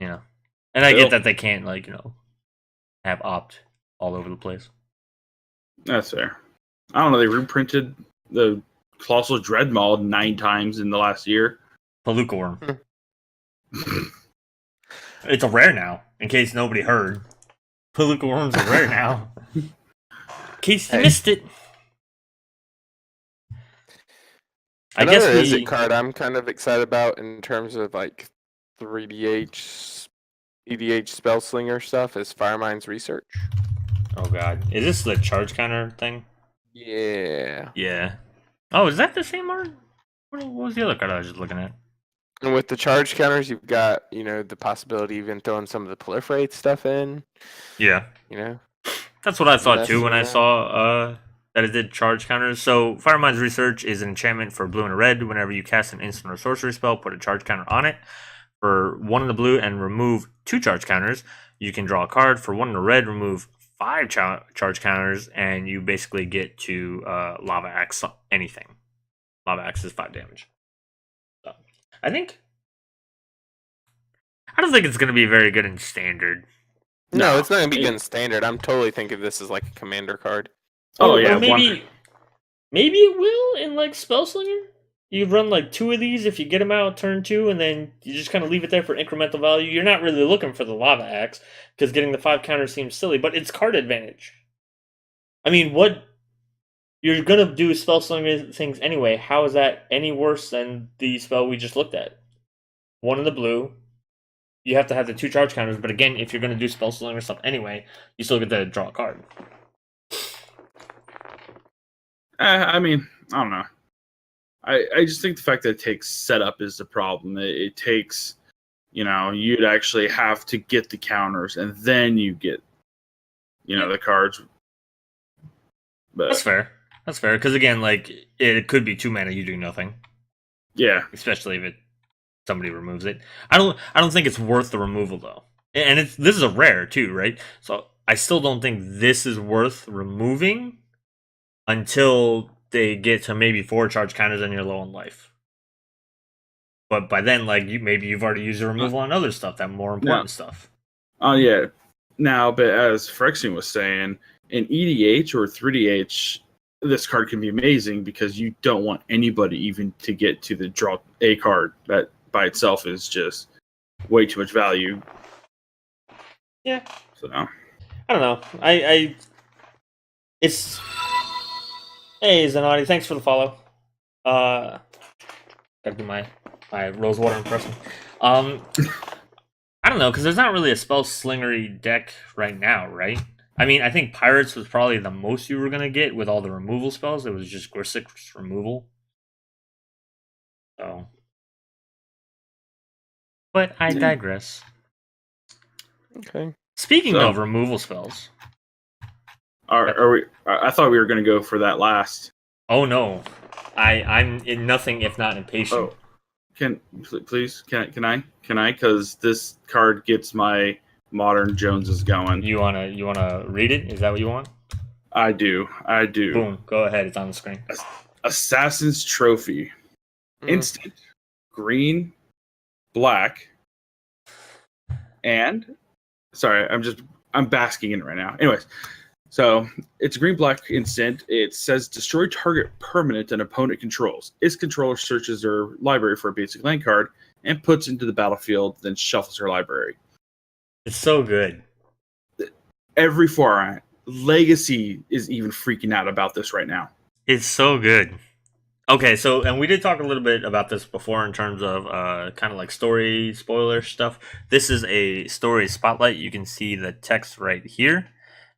And I Still. get that they can't have Opt all over the place. That's fair. I don't know. They reprinted the Colossal Dreadmaw 9 times in the last year. Palooka Worm. It's a rare now, in case nobody heard. Palooka Worm's a rare now. In case you missed it. Another Izzet card I'm kind of excited about in terms of like 3DH, EDH Spellslinger stuff is Firemind's Research. Oh god. Is this the charge counter thing? Yeah. Yeah. Oh, is that the same art? What was the other card I was just looking at? And with the charge counters, you've got, the possibility of even throwing some of the proliferate stuff in. Yeah. That's what I thought too when I saw that it did charge counters. So Firemind's Research is an enchantment for blue and a red. Whenever you cast an instant or sorcery spell, put a charge counter on it. For 1 in the blue and remove 2 charge counters, you can draw a card. For 1 in the red, remove 5 charge counters, and you basically get to Lava Axe anything. Lava Axe is 5 damage. So, I don't think it's going to be very good in Standard. No, it's not going to be good in Standard. I'm totally thinking this is like a commander card. Oh, yeah. Maybe it will in like Spellslinger. You run like 2 of these if you get them out turn 2, and then you just kind of leave it there for incremental value. You're not really looking for the Lava Axe because getting the 5 counter seems silly, but it's card advantage. I mean, what you're gonna do Spellslinger things anyway. How is that any worse than the spell we just looked at? 1 in the blue. You have to have the 2 charge counters, but again, if you're gonna do Spellslinger stuff anyway, you still get to draw a card. I mean, I don't know. I just think the fact that it takes setup is the problem. It takes, you'd actually have to get the counters, and then you get, the cards. But That's fair. Because again, like it could be 2 mana, you do nothing. Yeah, especially if somebody removes it. I don't think it's worth the removal though, and this is a rare too, right? So I still don't think this is worth removing until they get to maybe 4 charge counters and you're low on life. But by then, like you've already used the removal on other stuff, that more important stuff. Oh yeah. Now, but as Phyrexian was saying, in EDH or 3DH, this card can be amazing because you don't want anybody even to get to the draw a card. That by itself is just way too much value. Yeah. So I don't know. It's. Hey, Zanardi, thanks for the follow. Gotta do my Rosewater impression. I don't know, because there's not really a spell slingery deck right now, right? I mean, I think Pirates was probably the most you were gonna get with all the removal spells. It was just Gorsik's removal. So, but I digress. Okay. Speaking of removal spells. Are we? I thought we were going to go for that last. Oh no, I'm in nothing if not impatient. Oh, can I? Because this card gets my Modern Joneses going. You wanna read it? Is that what you want? I do. Boom. Go ahead. It's on the screen. Assassin's Trophy. Instant. Green. Black. And sorry, I'm basking in it right now. Anyways. So, it's a green-black instant. It says, destroy target permanent an opponent controls. Its controller searches their library for a basic land card and puts into the battlefield, then shuffles her library. It's so good. Every format. Legacy is even freaking out about this right now. It's so good. Okay, so, and we did talk a little bit about this before in terms of kind of like story spoiler stuff. This is a story spotlight. You can see the text right here.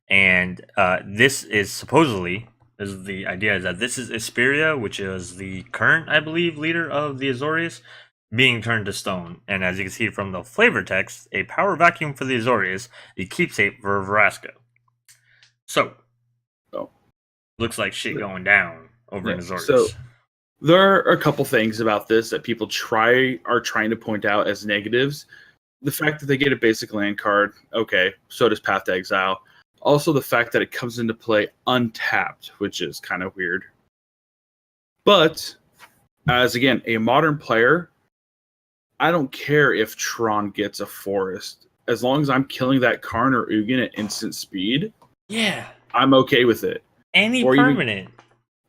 And this is supposedly, the idea is that this is Isperia, which is the current, I believe, leader of the Azorius, being turned to stone. And as you can see from the flavor text, a power vacuum for the Azorius, a keepsake for Vraska. So, looks like shit going down over in Azorius. So, there are a couple things about this that people are trying to point out as negatives. the fact that they get a basic land card, okay, so does Path to Exile. Also, the fact that it comes into play untapped, which is kind of weird. But, as again, a modern player, I don't care if Tron gets a forest. As long as I'm killing that Karn or Ugin at instant speed, Yeah. I'm okay with it. Any Or permanent.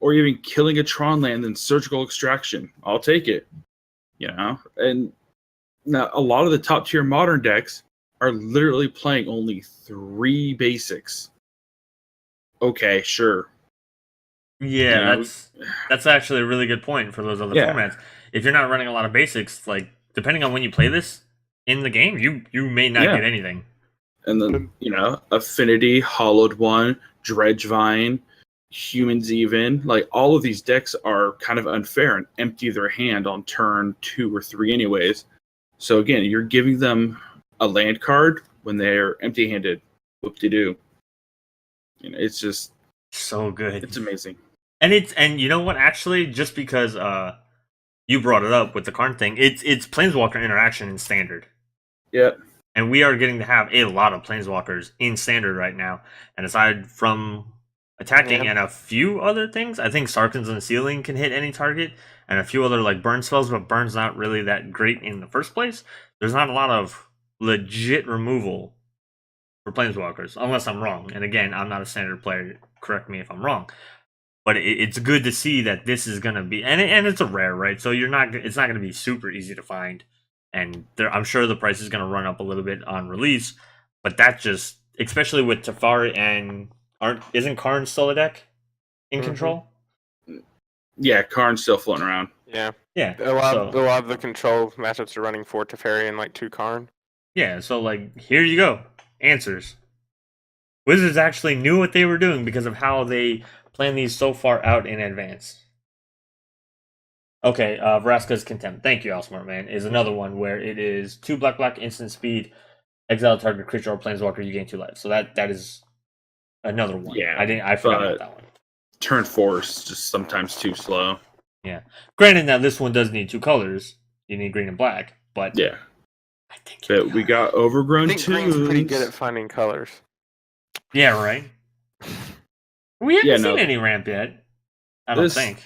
Or even killing a Tron land and surgical extraction. I'll take it. You know? And now a lot of the top tier modern decks are literally playing only 3 basics. Okay, sure. Yeah, You know, that's actually a really good point for those other Yeah. formats. If you're not running a lot of basics, like depending on when you play this in the game, you may not Yeah. get anything. And then, Affinity, Hollowed One, Dredgevine, Humans even, like all of these decks are kind of unfair and empty their hand on turn 2 or 3 anyways. So again, you're giving them a land card when they're empty-handed. Whoop-de-doo. It's just So good. it's amazing. And you know what? Actually, just because you brought it up with the Karn thing, it's Planeswalker interaction in Standard. Yep. And we are getting to have a lot of Planeswalkers in Standard right now. And aside from attacking and a few other things, I think Sarkhan's Unsealing can hit any target, and a few other like burn spells, but burn's not really that great in the first place. There's not a lot of legit removal for Planeswalkers, unless I'm wrong. And again, I'm not a Standard player. Correct me if I'm wrong. But it's good to see that this is gonna be, and it's a rare, right? So it's not gonna be super easy to find. And I'm sure the price is going to run up a little bit on release, but that just, especially with Teferi and isn't Karn still a deck in control? Yeah, Karn's still floating around. Yeah. Yeah. A lot of the control matchups are running 4 Teferi and like 2 Karn. Yeah, so like here you go. Answers. Wizards actually knew what they were doing because of how they plan these so far out in advance. Okay, Vraska's Contempt. Thank you, Alsmart Man. Is another one where it is 2 black instant speed, exile target creature or planeswalker, you gain 2 life. So that is another one. Yeah, I forgot about that one. Turn 4 is just sometimes too slow. Yeah. Granted, now this one does need 2 colors. You need green and black, but yeah, I think but we got Overgrown I think Green's Twos. pretty good at finding colors. Yeah, right. We haven't seen any ramp yet. I don't think.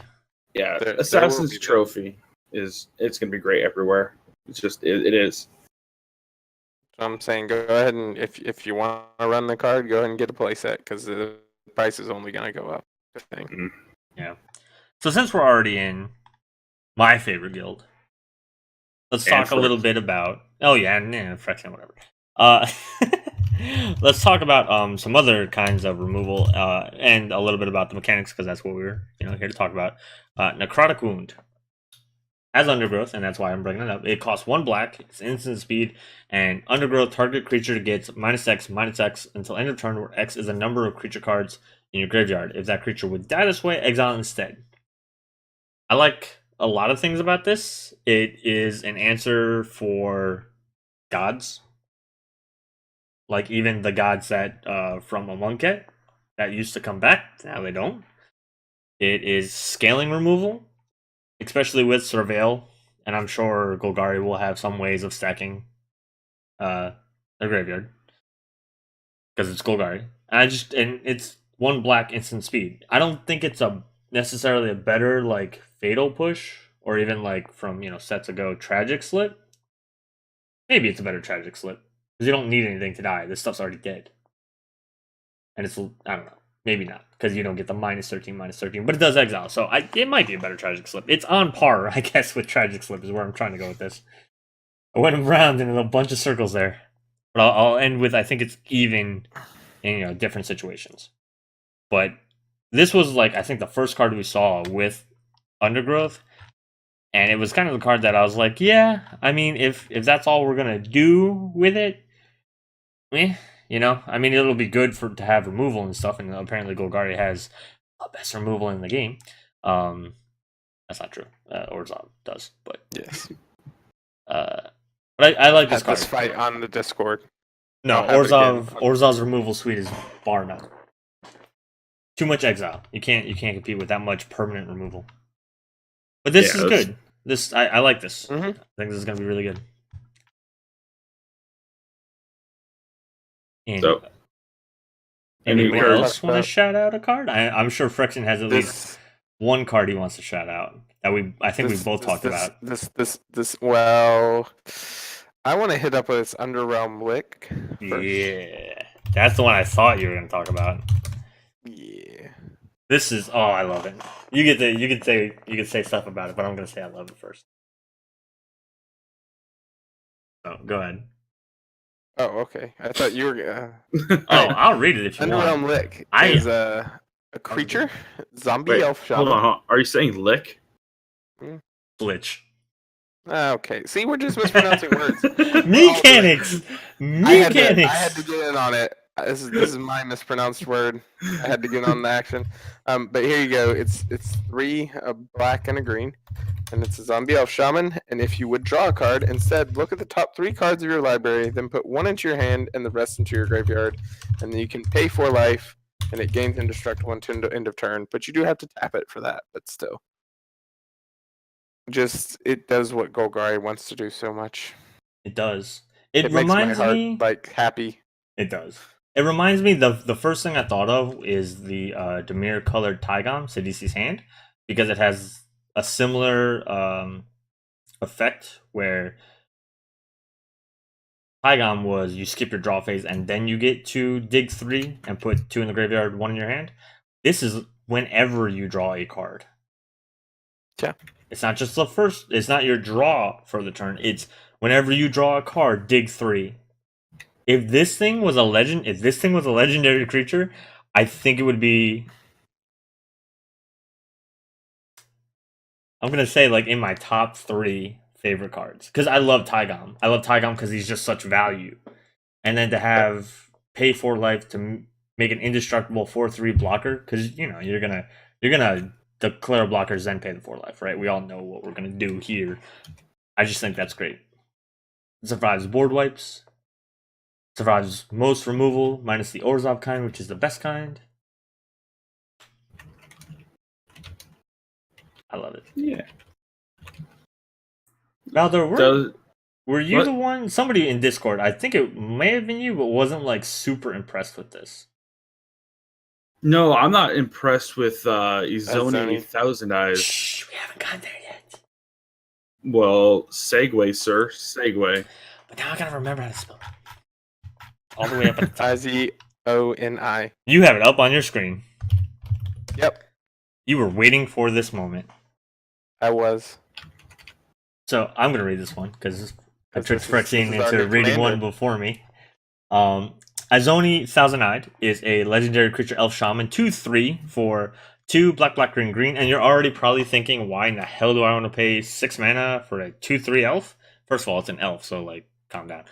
Yeah, There Assassin's will be Trophy it's gonna be great everywhere. It's just it is. So I'm saying go ahead and if you want to run the card, go ahead and get a playset because the price is only going to go up. I think. Yeah. So since we're already in my favorite guild, let's talk a little bit about. Oh yeah, Phyrexian, whatever. Let's talk about some other kinds of removal and a little bit about the mechanics because that's what we're here to talk about. Necrotic Wound has Undergrowth, and that's why I'm bringing it up. It costs 1 black, it's instant speed, and Undergrowth target creature gets -X until end of turn, where X is a number of creature cards in your graveyard. If that creature would die this way, exile instead. I like a lot of things about this. It is an answer for gods. Like even the gods that from Amonkhet that used to come back, now they don't. It is scaling removal, especially with Surveil, and I'm sure Golgari will have some ways of stacking their graveyard because it's Golgari. And it's 1 black instant speed. I don't think it's necessarily a better like Fatal Push or even like from sets ago Tragic Slip. Maybe it's a better Tragic Slip. Because you don't need anything to die. This stuff's already dead. And it's, I don't know. Maybe not. Because you don't get the -13. But it does exile. So it might be a better Tragic Slip. It's on par, I guess, with Tragic Slip is where I'm trying to go with this. I went around in a bunch of circles there. But I'll end with, I think it's even in different situations. But this was like, I think the first card we saw with Undergrowth. And it was kind of the card that I was like, yeah, I mean, if that's all we're going to do with it, I mean, it'll be good to have removal and stuff, and apparently Golgari has the best removal in the game. That's not true. Orzhov does, but yes. But I like this Had card. this fight on the Discord. No, Orzhov's removal suite is bar none. Too much exile. You can't compete with that much permanent removal. But this is good. I like this. Mm-hmm. I think this is gonna be really good. And So, anyone cards? else want to shout out a card? I'm sure Phyrexian has at least one card he wants to shout out that I think we both talked about. Well, I want to hit up with this Underrealm Lick first. Yeah, that's the one I thought you were going to talk about. Yeah. This is I love it. You can say stuff about it, but I'm going to say I love it first. Oh, go ahead. Oh, okay. I thought you were. I'll read it if you Underrealm want. Lick is a creature, zombie Wait, elf shaman. hold on. Are you saying lick? Glitch. Okay. See, we're just mispronouncing words. MEcanics. I had to get in on it. This is my mispronounced word. I had to get on the action. But here you go. It's 3, a black and a green, and it's a zombie elf shaman. And if you would draw a card, instead look at the top 3 cards of your library, then put 1 into your hand and the rest into your graveyard, and then you can pay 4 life, and it gains indestructible until end of turn. But you do have to tap it for that. But still, it does what Golgari wants to do so much. It does. It makes my reminds heart me happy. It does. It reminds me the first thing I thought of is the Dimir colored Tygom, Sidisi's hand, because it has a similar effect where Tygom was you skip your draw phase and then you get to dig 3 and put 2 in the graveyard, 1 in your hand. This is whenever you draw a card. Yeah. It's not just it's not your draw for the turn. It's whenever you draw a card, dig 3. If this thing was a legendary creature, I think it would be. I'm gonna say like in my top 3 favorite cards because I love Tygom. I love Tygom because he's just such value, and then to have pay 4 life to make an indestructible 4/3 blocker because you're gonna declare blockers then pay the 4 life, right? We all know what we're gonna do here. I just think that's great. It survives board wipes. Survives most removal, minus the Orzhov kind, which is the best kind. I love it. Yeah. Valdor, were you the one? Somebody in Discord, I think it may have been you, but wasn't like super impressed with this. No, I'm not impressed with Izoni Thousand Eyes. Shh, we haven't gotten there yet. Well, segue, sir. Segue. But now I gotta remember how to spell it. All the way up at the top. Izoni. You have it up on your screen. Yep. You were waiting for this moment. I was. So I'm gonna read this one because I tricked Phyrexian into reading one before me. Izoni Thousand-Eyed is a legendary creature elf shaman, 2/3 for 2 black, green, green, and you're already probably thinking, why in the hell do I want to pay 6 mana for a 2/3 elf? First of all, it's an elf, so like calm down.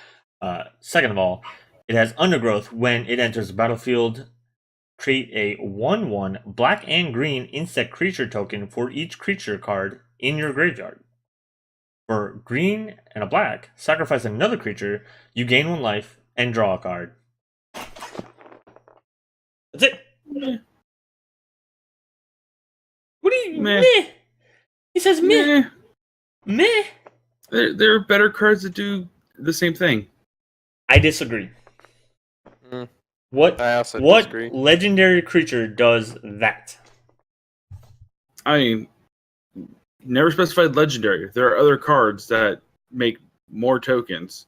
Second of all, it has Undergrowth. When it enters the battlefield, create a 1/1 black and green insect creature token for each creature card in your graveyard. For green and a black, sacrifice another creature, you gain 1 life, and draw a card. That's it. Meh. What do you... Meh. Meh. He says meh. Meh. There are better cards that do the same thing. I disagree. What disagree. Legendary creature does that? I mean, never specified legendary. There are other cards that make more tokens.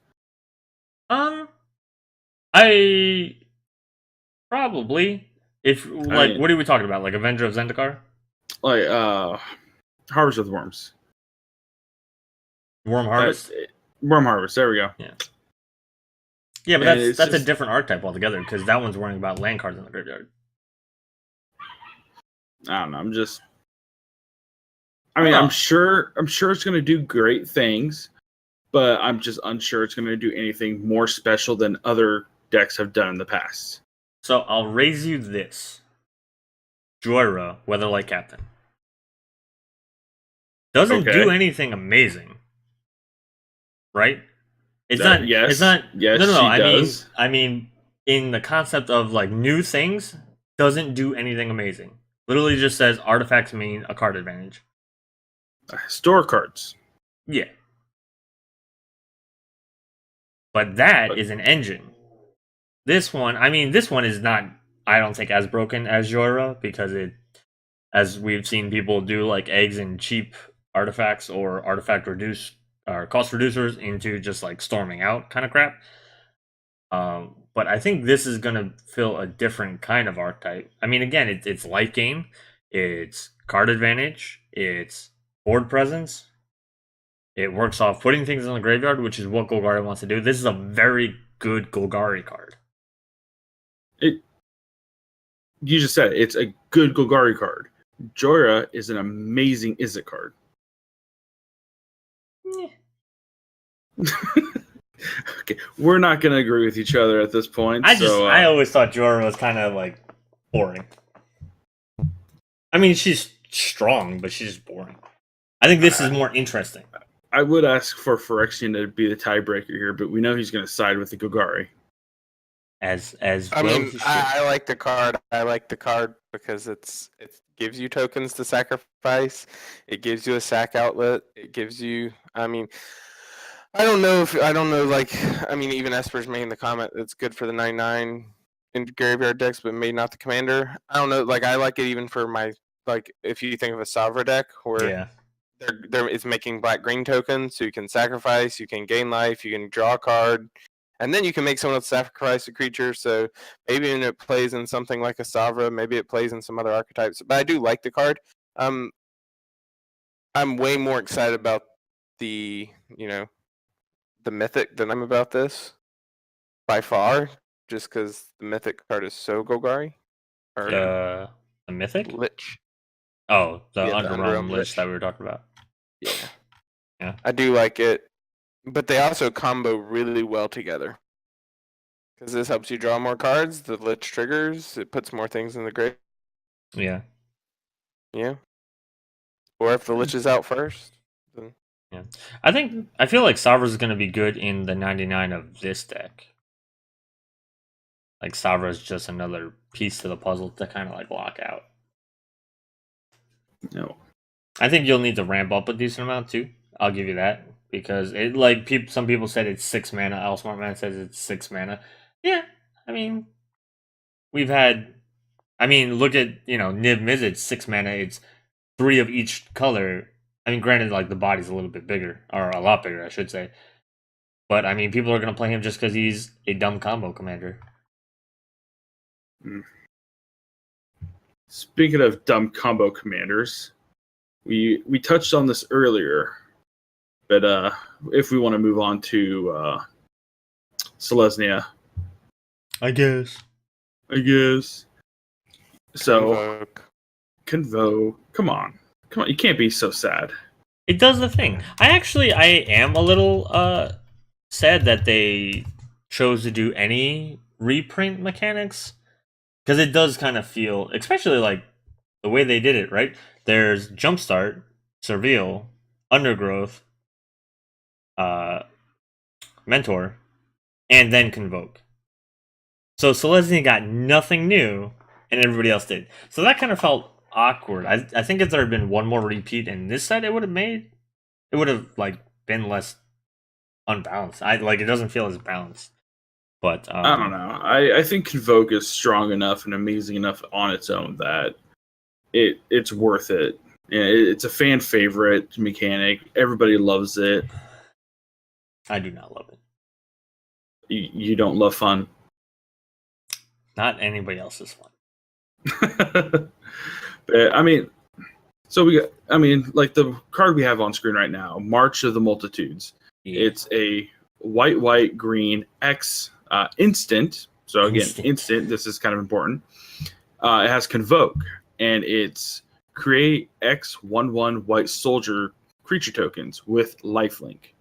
I probably what are we talking about? Like Avenger of Zendikar? Like Harvest of Worms. Worm Harvest? Worm Harvest, there we go. Yeah. Yeah, but that's a different archetype altogether, because that one's worrying about land cards in the graveyard. I don't know, I'm sure it's gonna do great things, but I'm just unsure it's gonna do anything more special than other decks have done in the past. So I'll raise you this. Joyra, Weatherlight Captain. Doesn't do anything amazing. Right? It's not. Yes. It's not. Yes. No. Does. I mean, in the concept of like new things, doesn't do anything amazing. Literally just says artifacts mean a card advantage. Store cards. this one, I mean, this one is not, I don't think, as broken as Jora, because it, as we've seen people do, like eggs and cheap artifacts or artifact reduce or cost reducers into just like storming out kind of crap. But I think this is gonna fill a different kind of archetype. I mean, again, it's light game, it's card advantage, it's board presence. It works off putting things in the graveyard, which is what Golgari wants to do. This is a very good Golgari card. You just said it, it's a good Golgari card. Jora is an amazing Izzet card. Okay, we're not going to agree with each other at this point. I always thought Jora was kind of like boring. I mean, she's strong, but she's just boring. I think this is more interesting. I would ask for Phyrexian to be the tiebreaker here, but we know he's going to side with the Golgari. I like the card. I like the card because it gives you tokens to sacrifice. It gives you a sack outlet. It gives you. I mean, even Esper's making the comment it's good for the 9/9 in graveyard decks, but maybe not the commander. I don't know. Like I like it even for my if you think of a Savra deck where it's making black-green tokens, so you can sacrifice, you can gain life, you can draw a card, and then you can make someone else sacrifice a creature. So maybe it plays in something like a Savra, maybe it plays in some other archetypes. But I do like the card. I'm way more excited about the mythic than I'm about this by far, just because the mythic card is so Golgari. The mythic Lich. Oh, the Yeah, Underrealm Lich that we were talking about. Yeah. I do like it, but they also combo really well together. Because this helps you draw more cards, the Lich triggers, it puts more things in the grave. Yeah. Yeah. Or if the Lich is out first. Then... Yeah. I feel like Savra is going to be good in the 99 of this deck. Like Savra is just another piece to the puzzle to kind of like lock out. No. I think you'll need to ramp up a decent amount too. I'll give you that. Because it some people said it's 6 mana. Smart Man says it's 6 mana. Yeah, I mean, look at Niv Mizzet, 6 mana. It's 3 of each color. I mean, granted, like the body's a little bit bigger, or a lot bigger, I should say. But I mean, people are gonna play him just because he's a dumb combo commander. Speaking of dumb combo commanders, we touched on this earlier, but if we want to move on to Selesnya, I guess. So, Convoke. Come on, you can't be so sad. It does the thing. I am a little sad that they chose to do any reprint mechanics, because it does kind of feel, especially like the way they did it, right? There's Jumpstart, Surveil, Undergrowth, Mentor, and then Convoke. So Selesnya got nothing new, and everybody else did. So that kind of felt awkward. I think if there had been one more repeat in this set, it would have like been less unbalanced. It doesn't feel as balanced. But I don't know. I think Convoke is strong enough and amazing enough on its own that it's worth it. It's a fan favorite mechanic. Everybody loves it. I do not love it. You don't love fun? Not anybody else's fun. I mean, like the card we have on screen right now, March of the Multitudes. Yeah. It's a white, green, X instant. So again, instant. This is kind of important. It has Convoke, and it's create X/1/1 white soldier creature tokens with lifelink.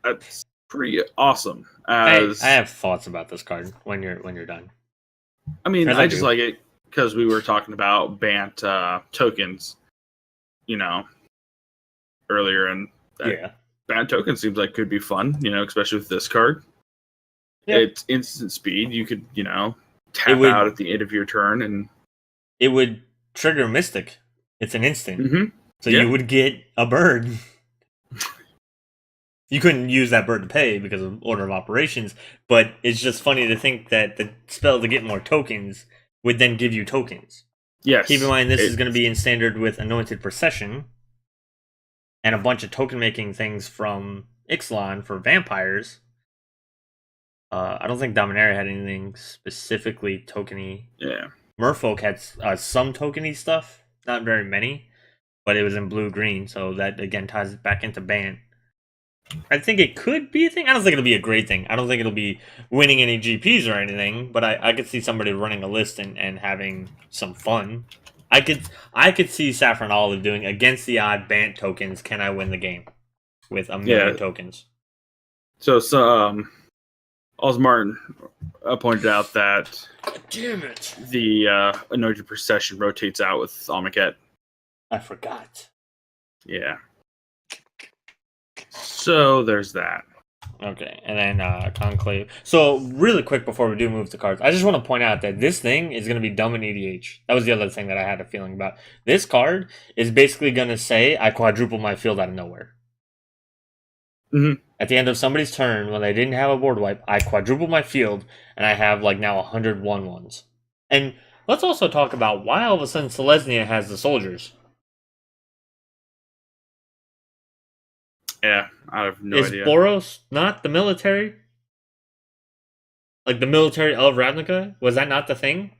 That's pretty awesome. I have thoughts about this card when you're done. I mean, I just like it because we were talking about Bant tokens, earlier, and Bant token seems like could be fun, especially with this card. Yep. It's instant speed. You could, tap out at the end of your turn, and it would trigger Mystic. It's an instant, mm-hmm. So you would get a bird. You couldn't use that bird to pay because of order of operations, but it's just funny to think that the spell to get more tokens would then give you tokens. Yes. Keep in mind, this is going to be in standard with Anointed Procession and a bunch of token making things from Ixalan for vampires. I don't think Dominaria had anything specifically tokeny. Yeah. Merfolk had some tokeny stuff, not very many, but it was in blue-green, so that again ties it back into ban. I think it could be a thing. I don't think it'll be a great thing. I don't think it'll be winning any GPs or anything, but I could see somebody running a list and having some fun. I could see Saffron Olive doing against the odd Bant tokens. Can I win the game with a million tokens? So Osmartin pointed out that damn it, the Anointed Procession rotates out with Almaket. I forgot. Yeah. So there's that. Okay, and then Conclave. So really quick before we do move to cards, I just want to point out that this thing is going to be dumb in EDH. That was the other thing that I had a feeling about. This card is basically going to say I quadruple my field out of nowhere. Mm-hmm. At the end of somebody's turn, when they didn't have a board wipe, I quadruple my field, and I have like now 101 ones. And let's also talk about why all of a sudden Selesnya has the soldiers. Yeah, I have no idea. Is Boros not the military? Like the military of Ravnica? Was that not the thing?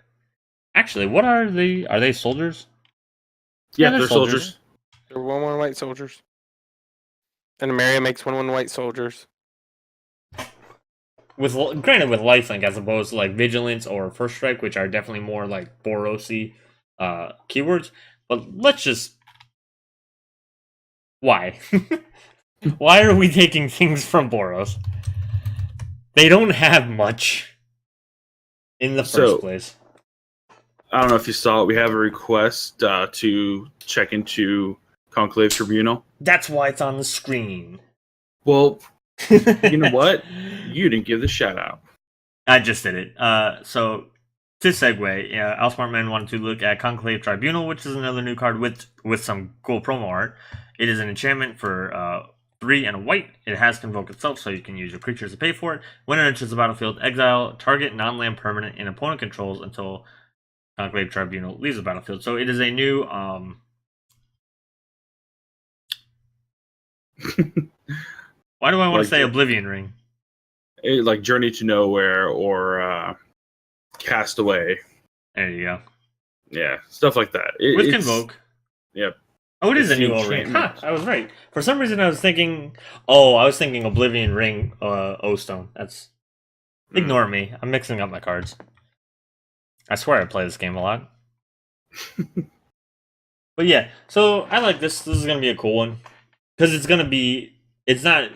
Actually, what are they? Are they soldiers? Yeah, they're soldiers. They're 1/1 white soldiers. And Ameria makes 1/1 white soldiers. With granted with lifelink as opposed to like vigilance or first strike, which are definitely more like Borosy keywords. But let's just why? Why are we taking things from Boros? They don't have much in the first place. I don't know if you saw it. We have a request to check into Conclave Tribunal. That's why it's on the screen. Well, you know what? You didn't give the shout out. I just did it. So to segue, Alsmartman wanted to look at Conclave Tribunal, which is another new card with some cool promo art. It is an enchantment for 3 and a white. It has Convoke itself, so you can use your creatures to pay for it. When it enters the battlefield, exile target non-land permanent and opponent controls until Conclave Tribunal leaves the battlefield. So it is a new why do I want to say Oblivion Ring? Like Journey to Nowhere or Castaway. There you go. Yeah, stuff like that. With Convoke. Yep. Oh, it is a new O-Ring. I was right. For some reason, I was thinking Oblivion Ring O-Stone. That's... Ignore me. I'm mixing up my cards. I swear I play this game a lot. But yeah, so I like this. This is going to be a cool one. Because it's going to be... It's not...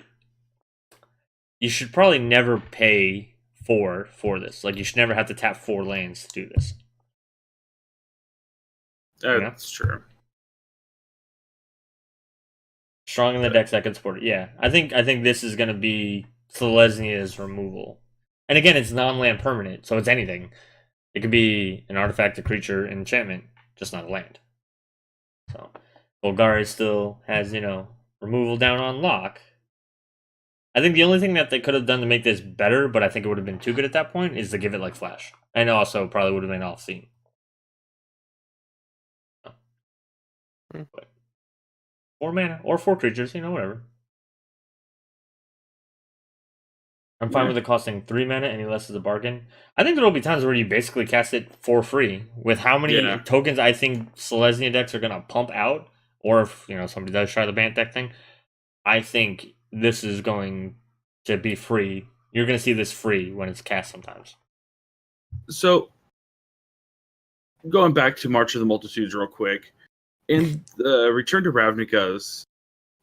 You should probably never pay for this. Like, you should never have to tap 4 lands to do this. That's true. Strong in the decks that can support it. Yeah, I think this is going to be Selesnya's removal. And again, it's non-land permanent, so it's anything. It could be an artifact, a creature, an enchantment, just not a land. So, Golgari still has, removal down on lock. I think the only thing that they could have done to make this better, but I think it would have been too good at that point, is to give it like Flash. And also probably would have been off-scene. But 4 mana, or 4 creatures, whatever. I'm fine with it costing 3 mana, any less is a bargain. I think there will be times where you basically cast it for free. With how many tokens I think Selesnya decks are going to pump out, or if somebody does try the Bant deck thing, I think this is going to be free. You're going to see this free when it's cast sometimes. So, going back to March of the Multitudes real quick, in the Return to Ravnica's,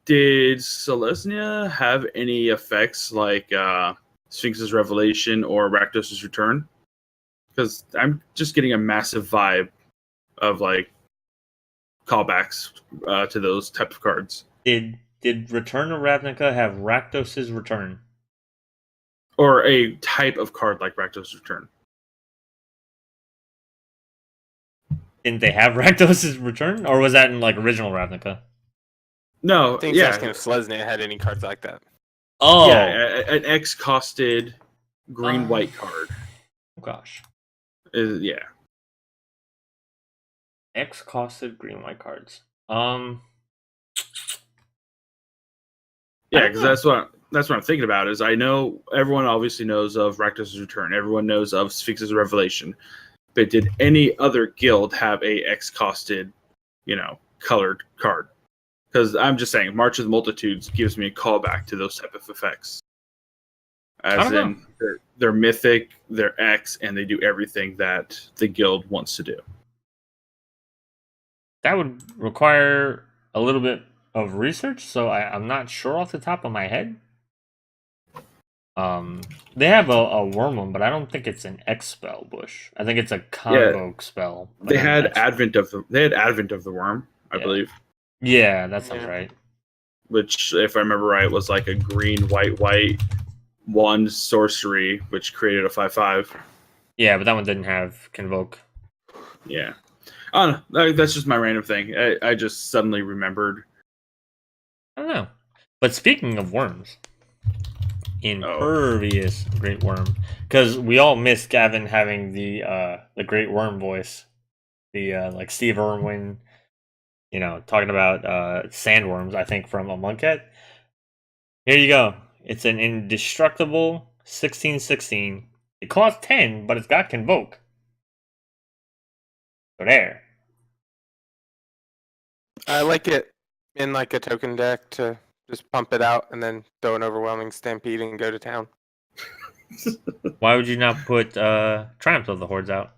did Selesnya have any effects like Sphinx's Revelation or Rakdos' Return? Because I'm just getting a massive vibe of like callbacks to those type of cards. Did Return to Ravnica have Rakdos' Return? Or a type of card like Rakdos' Return? Didn't they have Rakdos' Return? Or was that in like original Ravnica? No, I think asking if Selesnya had any cards like that. Oh, an X costed green white card. Oh gosh, Yeah. X costed green white cards. Yeah, don't because know. that's what I'm thinking about. Is I know everyone obviously knows of Rakdos' Return. Everyone knows of Sphinx's Revelation. But did any other guild have a X costed, colored card? Because I'm just saying, March of the Multitudes gives me a callback to those type of effects. I As don't know. in, they're mythic, they're X, and they do everything that the guild wants to do. That would require a little bit of research, so I'm not sure off the top of my head. They have a worm one, but I don't think it's an X spell bush. I think it's a convoke spell. But They had Advent of the Worm, I believe. Yeah, that sounds right. Which, if I remember right, was like a green, white, 1 sorcery, which created a 5/5. Yeah, but that one didn't have convoke. Yeah. I don't know. That's just my random thing. I just suddenly remembered. I don't know. But speaking of worms, Impervious Great Worm, because we all miss Gavin having the Great Worm voice, the like Steve Irwin, talking about sandworms. I think from Amonkhet. Here you go. It's an indestructible 16/16. It costs 10, but it's got convoke. So there. I like it in like a token deck to just pump it out and then throw an overwhelming stampede and go to town. Why would you not put Triumph of the Hordes out?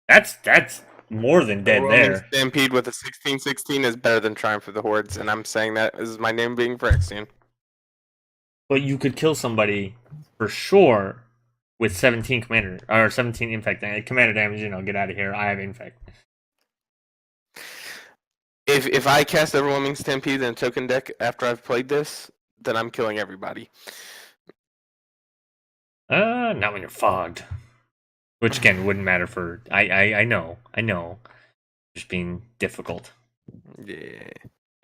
That's more than dead Overwhelming there. Stampede with a 16/16 is better than Triumph of the Hordes, and I'm saying that is my name being Phyrexian. But you could kill somebody for sure with 17 commander or 17 infect commander damage. Get out of here. I have infect. If I cast Overwhelming Stampede in a token deck after I've played this, then I'm killing everybody. Not when you're fogged. Which again wouldn't matter for I know. Just being difficult. Yeah.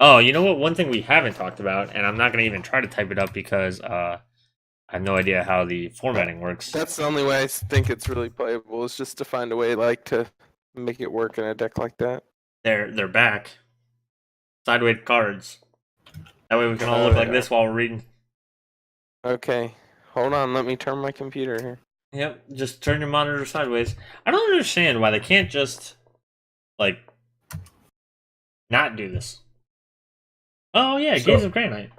Oh, you know what? One thing we haven't talked about, and I'm not gonna even try to type it up because I have no idea how the formatting works. That's the only way I think it's really playable, is just to find a way to make it work in a deck like that. They're back. Sideways cards. That way we can all look like this while we're reading. Okay. Hold on, let me turn my computer here. Yep, just turn your monitor sideways. I don't understand why they can't just not do this. Oh yeah, Guilds of Granite.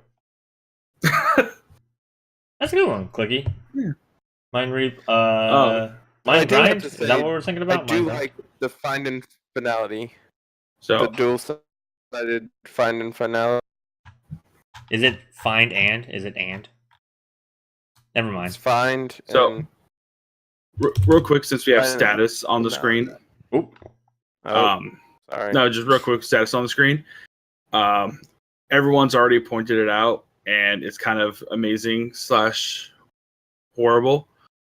That's a good one, Clicky. Yeah. Mind Reap. I Mind do have Grind. to Is say, that what we're thinking about? I do Mind Grind? like the Find and Finality. So The dual-sided Find and Finality. Is it find and? Is it and? Never It's mind. Find. So, and real quick, since we have Find and status on the screen. Oop. Sorry. No, just real quick, status on the screen. Everyone's already pointed it out, and it's kind of amazing / horrible,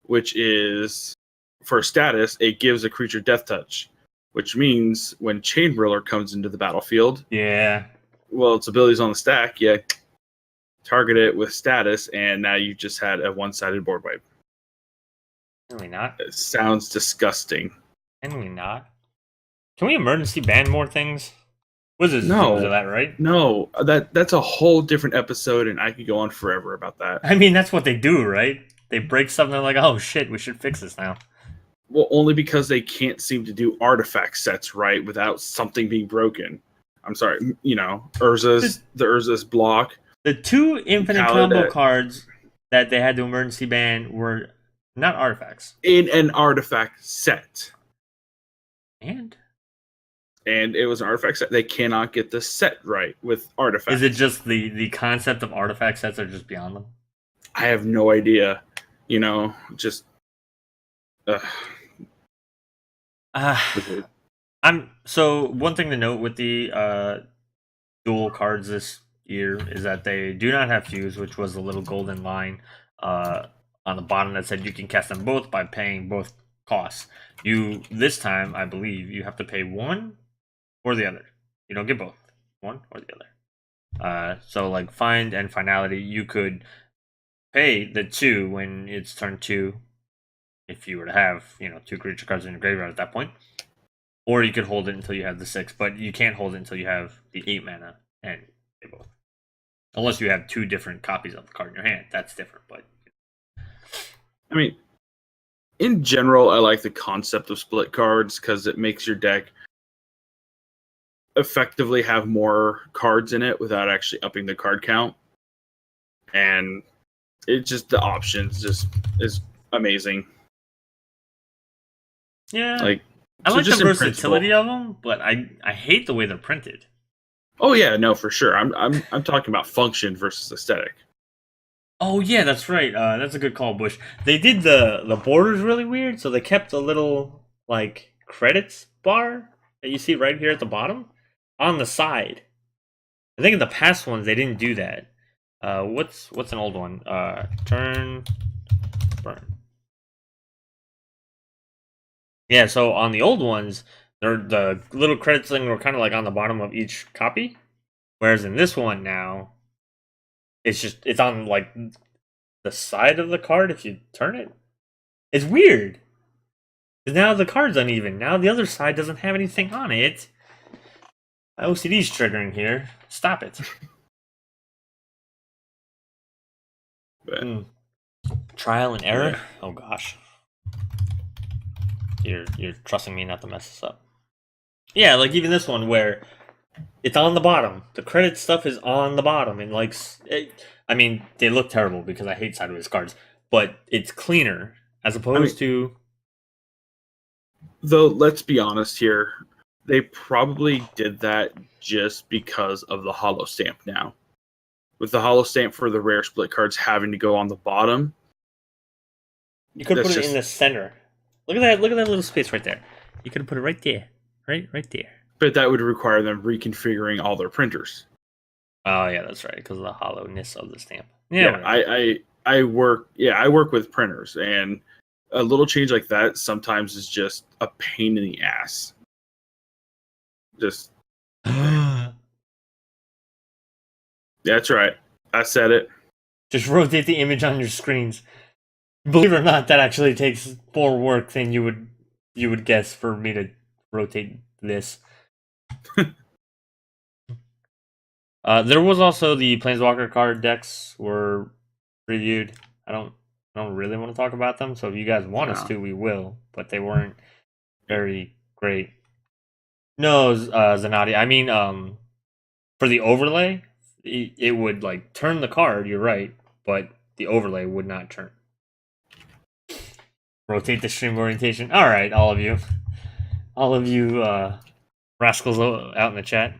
which is, for status, it gives a creature death touch, which means when Chain Whirler comes into the battlefield, Yeah. well, its abilities on the stack, target it with status, and now you just had a one-sided board wipe. Can we not? It sounds disgusting. Can we not? Can we emergency ban more things? Was it that right? No, that's a whole different episode, and I could go on forever about that. I mean, that's what they do, right? They break something like, oh shit, we should fix this now. Well, only because they can't seem to do artifact sets right without something being broken. I'm sorry, Urza's block. The 2 infinite combo cards that they had to emergency ban were not artifacts. In an artifact set. And it was an artifact set. They cannot get the set right with artifacts. Is it just the concept of artifact sets are just beyond them? I have no idea. Just. So one thing to note with the dual cards this year is that they do not have fuse, which was the little golden line on the bottom that said you can cast them both by paying both costs. This time, I believe, you have to pay one or the other. You don't get both. One or the other. So like Find and Finality, you could pay the 2 when it's turn 2, if you were to have 2 creature cards in your graveyard at that point, or you could hold it until you have the 6, but you can't hold it until you have the 8 mana and they both. Unless you have 2 different copies of the card in your hand, that's different. But I mean, in general, I like the concept of split cards because it makes your deck effectively have more cards in it without actually upping the card count. And it just, the options just is amazing. yeah, Like, I so like the just in versatility principle. of them, but I hate the way they're printed. Oh yeah, no, for sure. I'm talking about function versus aesthetic. Oh yeah, that's right. That's a good call, Bush. They did the borders really weird, so they kept a little like credits bar that you see right here at the bottom on the side. I think in the past ones they didn't do that. What's an old one? Turn burn. Yeah, so on the old ones, the little credits thing were kind of like on the bottom of each copy, whereas in this one now, it's on like the side of the card if you turn it. It's weird. 'Cause now the card's uneven. Now the other side doesn't have anything on it. My OCD's triggering here. Stop it. But, Trial and error? Yeah. Oh gosh. You're trusting me not to mess this up. Yeah, like even this one where it's on the bottom. The credit stuff is on the bottom, and like, I mean, they look terrible because I hate sideways cards, but it's cleaner as opposed to. Though, let's be honest here, they probably did that just because of the hollow stamp now. With the hollow stamp for the rare split cards having to go on the bottom. You could that's put it just- in the center. Look at that! Look at that little space right there. You could put it right there, right there. But that would require them reconfiguring all their printers. Oh yeah, that's right, because of the hollowness of the stamp. Yeah, Yeah, I work with printers, and a little change like that sometimes is just a pain in the ass. Just that's right. I said it. Just rotate the image on your screens. Believe it or not, that actually takes more work than you would guess for me to rotate this. There was also the Planeswalker card decks were reviewed. I don't really want to talk about them, so if you guys want us No. to, we will. But they weren't very great. No, Zanati. I mean, for the overlay, it would like turn the card. You're right, but the overlay would not turn. Rotate the stream orientation. All right, all of you rascals out in the chat.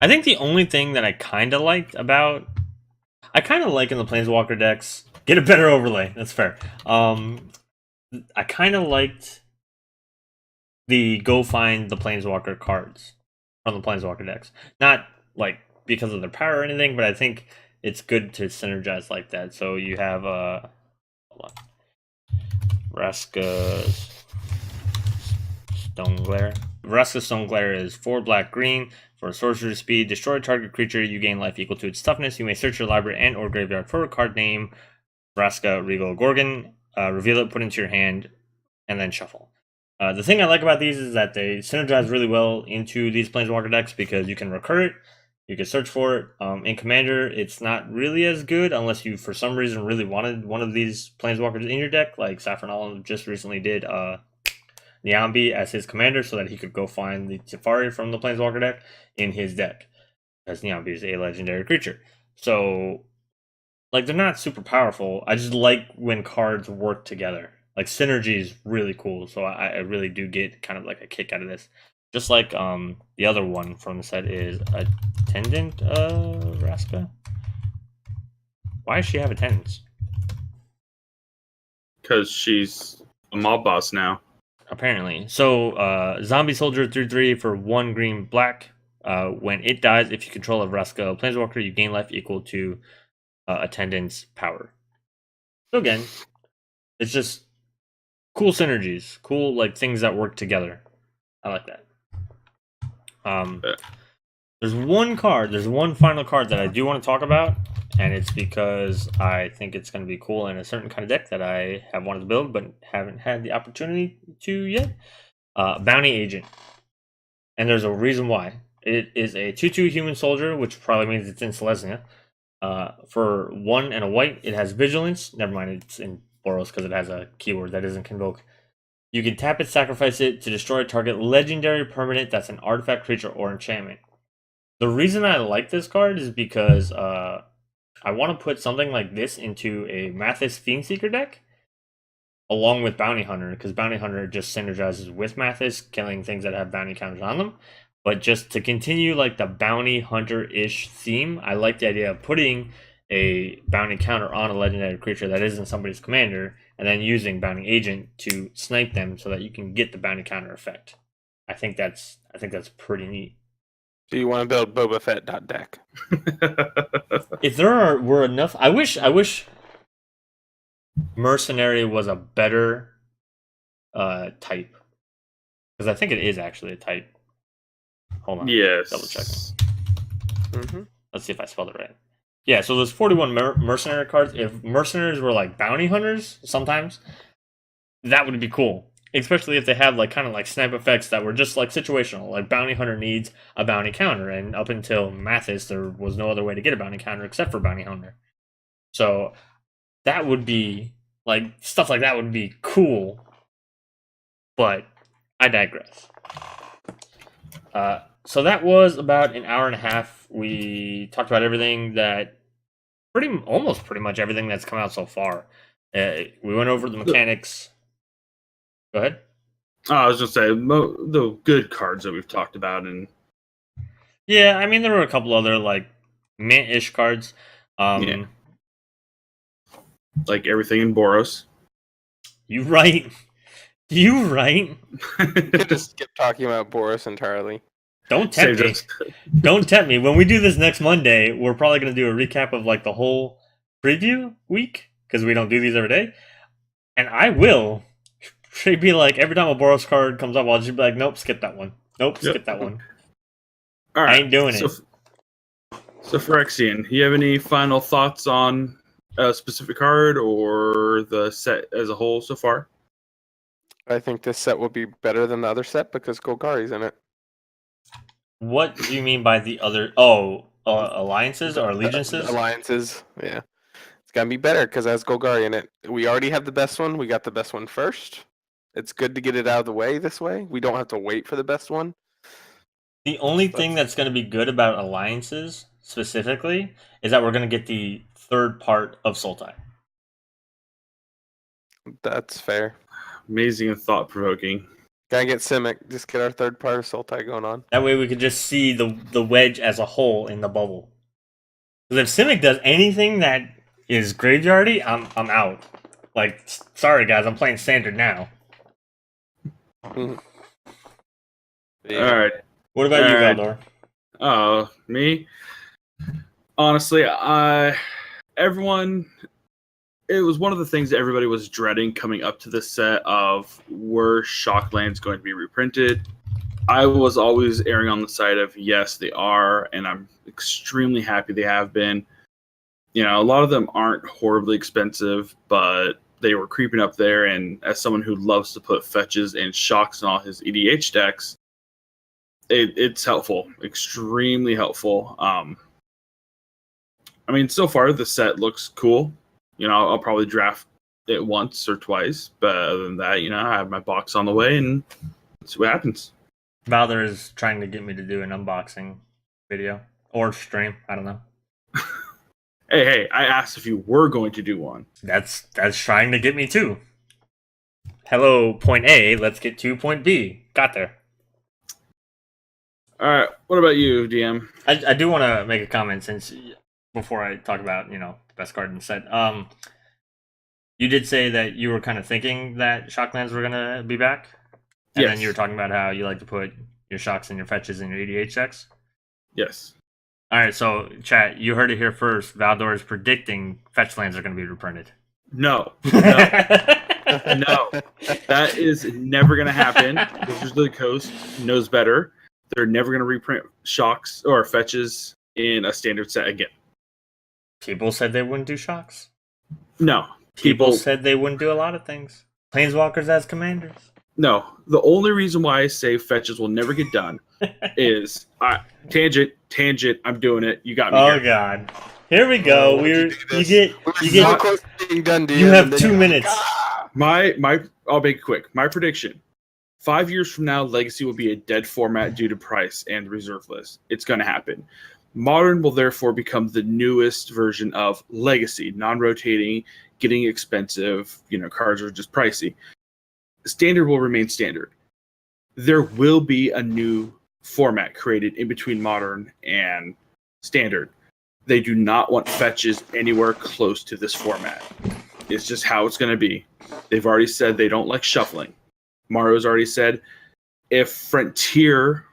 I think the only thing that I kind of liked about, I kind of like in the Planeswalker decks, get a better overlay. That's fair. I kind of liked the go find the Planeswalker cards from the Planeswalker decks. Not like because of their power or anything, but I think it's good to synergize like that. So you have hold on. Vraska's Stoneglare. Vraska's Stoneglare is 4 black green. For a sorcerer speed, destroy target creature, you gain life equal to its toughness. You may search your library and or graveyard for a card name Vraska Regal Gorgon, reveal it, put it into your hand, and then shuffle. The thing I like about these is that they synergize really well into these Planeswalker decks because you can recur it, you can search for it. In Commander, it's not really as good unless you, for some reason, really wanted one of these Planeswalkers in your deck, like Saffron Allen just recently did Nyambi as his commander so that he could go find the Teferi from the Planeswalker deck in his deck, because Nyambi is a legendary creature. So, like, they're not super powerful. I just like when cards work together. Like, synergy is really cool, so I really do get kind of like a kick out of this. Just like the other one from the set is Attendant Vraska. Why does she have attendants? Because she's a mob boss now. Apparently. So, Zombie Soldier 3/3 for 1 green black. When it dies, if you control a Vraska Planeswalker, you gain life equal to Attendant's power. So again, it's just cool synergies, cool like things that work together. I like that. There's one card. There's one final card that I do want to talk about, and it's because I think it's going to be cool in a certain kind of deck that I have wanted to build but haven't had the opportunity to yet. Bounty Agent, and there's a reason why. It is a 2/2 human soldier, which probably means it's in Selesnya. For 1 and a white, it has Vigilance. Never mind, it's in Boros because it has a keyword that isn't Convoke. You can tap it, sacrifice it to destroy a target legendary permanent that's an artifact, creature, or enchantment. The reason I like this card is because I want to put something like this into a Mathis Fiendseeker deck along with Bounty Hunter, because Bounty Hunter just synergizes with Mathis, killing things that have bounty counters on them. But just to continue like the Bounty Hunter-ish theme, I like the idea of putting a bounty counter on a legendary creature that isn't somebody's commander, and then using Bounty Agent to snipe them so that you can get the bounty counter effect. I think that's pretty neat. Do you want to build Boba Fett deck? If there were enough, I wish Mercenary was a better type, because I think it is actually a type. Hold on. Yes. Double checking. Mm-hmm. Let's see if I spelled it right. Yeah, so there's 41 mercenary cards. If mercenaries were like bounty hunters, sometimes that would be cool. Especially if they have like kind of like snipe effects that were just like situational. Like bounty hunter needs a bounty counter, and up until Mathis, there was no other way to get a bounty counter except for bounty hunter. So that would be like stuff like that would be cool. But I digress. So that was about an hour and a half. We talked about everything that almost pretty much everything that's come out so far. We went over the mechanics. Go ahead. I was just saying the good cards that we've talked about, and yeah, I mean there were a couple other like mint-ish cards. Yeah. Like everything in Boros. You right. You right. You could just skip talking about Boros entirely. Don't tempt me. Don't tempt me. When we do this next Monday, we're probably going to do a recap of like the whole preview week, because we don't do these every day. And I will be like, every time a Boros card comes up, I'll just be like, nope, skip that one. Nope, skip that one. All right. I ain't doing it. So Phyrexian, you have any final thoughts on a specific card or the set as a whole so far? I think this set will be better than the other set because Golgari's in it. What do you mean by the other? Oh, alliances or allegiances? Alliances, yeah. It's gonna be better because it has Golgari in it. We already have the best one. We got the best one first. It's good to get it out of the way this way. We don't have to wait for the best one. The only thing that's going to be good about alliances specifically is that we're going to get the third part of Sultai. That's fair. Amazing and thought-provoking. Gotta get Simic. Just get our third part of Sultai going on. That way we could just see the wedge as a whole in the bubble. Because if Simic does anything that is graveyardy, I'm out. Like, sorry guys, I'm playing standard now. Yeah. All right. What about you, Valdor? Me? Honestly, everyone. It was one of the things that everybody was dreading coming up to this set of, were Shocklands going to be reprinted? I was always erring on the side of yes, they are, and I'm extremely happy they have been. You know, a lot of them aren't horribly expensive, but they were creeping up there, and as someone who loves to put fetches and shocks in all his EDH decks, it's helpful, extremely helpful. I mean, so far the set looks cool. You know, I'll probably draft it once or twice, but other than that, you know, I have my box on the way and see what happens. Valdor is trying to get me to do an unboxing video or stream. I don't know. Hey, I asked if you were going to do one. That's trying to get me too. Hello, point A. Let's get to point B. Got there. All right. What about you, DM? I do want to make a comment before I talk about, you know, the best card in the set. You did say that you were kind of thinking that Shocklands were gonna be back, and Yes. then you were talking about how you like to put your shocks and your fetches in your EDH decks. Yes. All right, so chat, you heard it here first. Valdor is predicting fetch lands are going to be reprinted. No. No. No. That is never going to happen. Wizards of the Coast knows better. they're never going to reprint shocks or fetches in a standard set again. People said they wouldn't do shocks. No. People said they wouldn't do a lot of things. Planeswalkers as commanders. No. The only reason why I say fetches will never get done is tangent. I'm doing it. You got me. Oh here. God. Here we go. You get so close to being done, you have 2 minutes. I'll make it quick. My prediction: 5 years from now, Legacy will be a dead format due to price and the reserve list. It's going to happen. Modern will therefore become the newest version of Legacy, non-rotating, getting expensive. Cards are just pricey. Standard will remain standard. There will be a new format created in between Modern and Standard. They do not want fetches anywhere close to this format. It's just how it's going to be. They've already said they don't like shuffling. Mario's already said if Frontier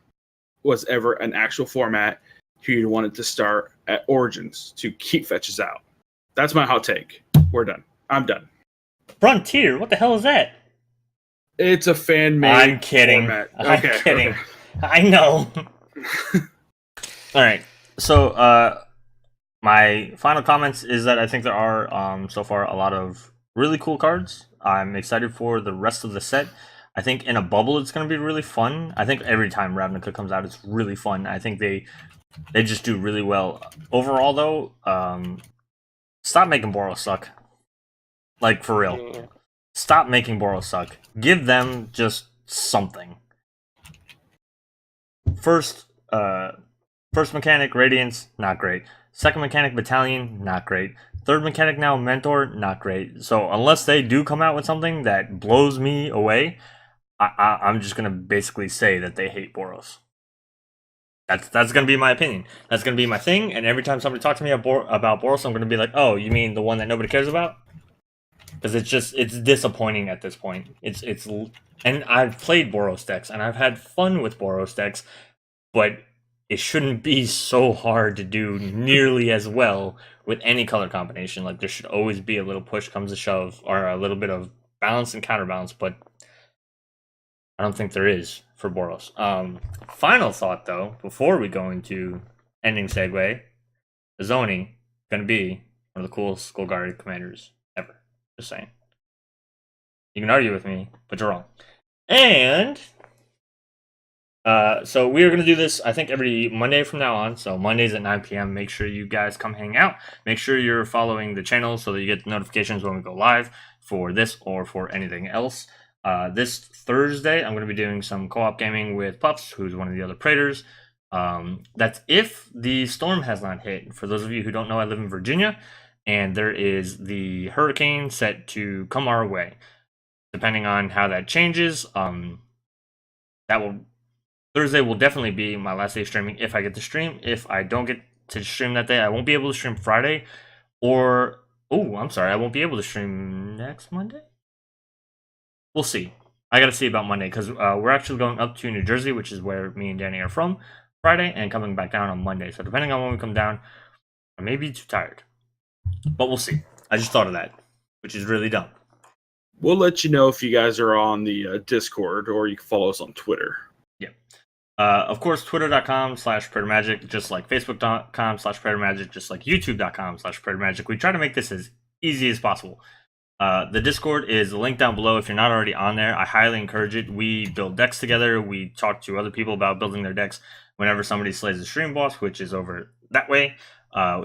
was ever an actual format, he'd want it to start at Origins to keep fetches out. That's my hot take. We're done. I'm done. Frontier? What the hell is that? It's a fan-made I'm kidding. format. I'm kidding. Okay. I know. All right. So, my final comments is that I think there are so far a lot of really cool cards. I'm excited for the rest of the set. I think in a bubble it's going to be really fun. I think every time Ravnica comes out it's really fun. I think they just do really well. Overall though, stop making Boros suck. Like for real. Yeah. Stop making Boros suck. Give them just something. First mechanic, Radiance, not great. Second mechanic, Battalion, not great. Third mechanic now, Mentor, not great. So unless they do come out with something that blows me away, I'm just gonna basically say that they hate Boros. That's gonna be my opinion. That's gonna be my thing. And every time somebody talks to me about Boros, I'm gonna be like, oh, you mean the one that nobody cares about? Because it's disappointing at this point. And I've played Boros decks and I've had fun with Boros decks, but it shouldn't be so hard to do nearly as well with any color combination. Like there should always be a little push comes to shove or a little bit of balance and counterbalance, but I don't think there is for Boros. Final thought though, before we go into ending segue, Zoni gonna be one of the coolest Skullguard commanders ever. Just saying. You can argue with me, but you're wrong. And so we are going to do this, I think, every Monday from now on. So Mondays at 9 p.m. Make sure you guys come hang out. Make sure you're following the channel so that you get the notifications when we go live for this or for anything else. This Thursday, I'm going to be doing some co-op gaming with Puffs, who's one of the other Praetors. That's if the storm has not hit. For those of you who don't know, I live in Virginia, and there is the hurricane set to come our way. Depending on how that changes, Thursday will definitely be my last day streaming if I get to stream. If I don't get to stream that day, I won't be able to stream Friday. I won't be able to stream next Monday? We'll see. I gotta see about Monday, because we're actually going up to New Jersey, which is where me and Danny are from, Friday, and coming back down on Monday. So depending on when we come down, I may be too tired. But we'll see. I just thought of that, which is really dumb. We'll let you know if you guys are on the Discord, or you can follow us on Twitter. Yeah. Of course, twitter.com/Praetor Magic, just like facebook.com/Praetor Magic, just like youtube.com/Praetor Magic. We try to make this as easy as possible. The Discord is linked down below. If you're not already on there, I highly encourage it. We build decks together. We talk to other people about building their decks. Whenever somebody slays a stream boss, which is over that way,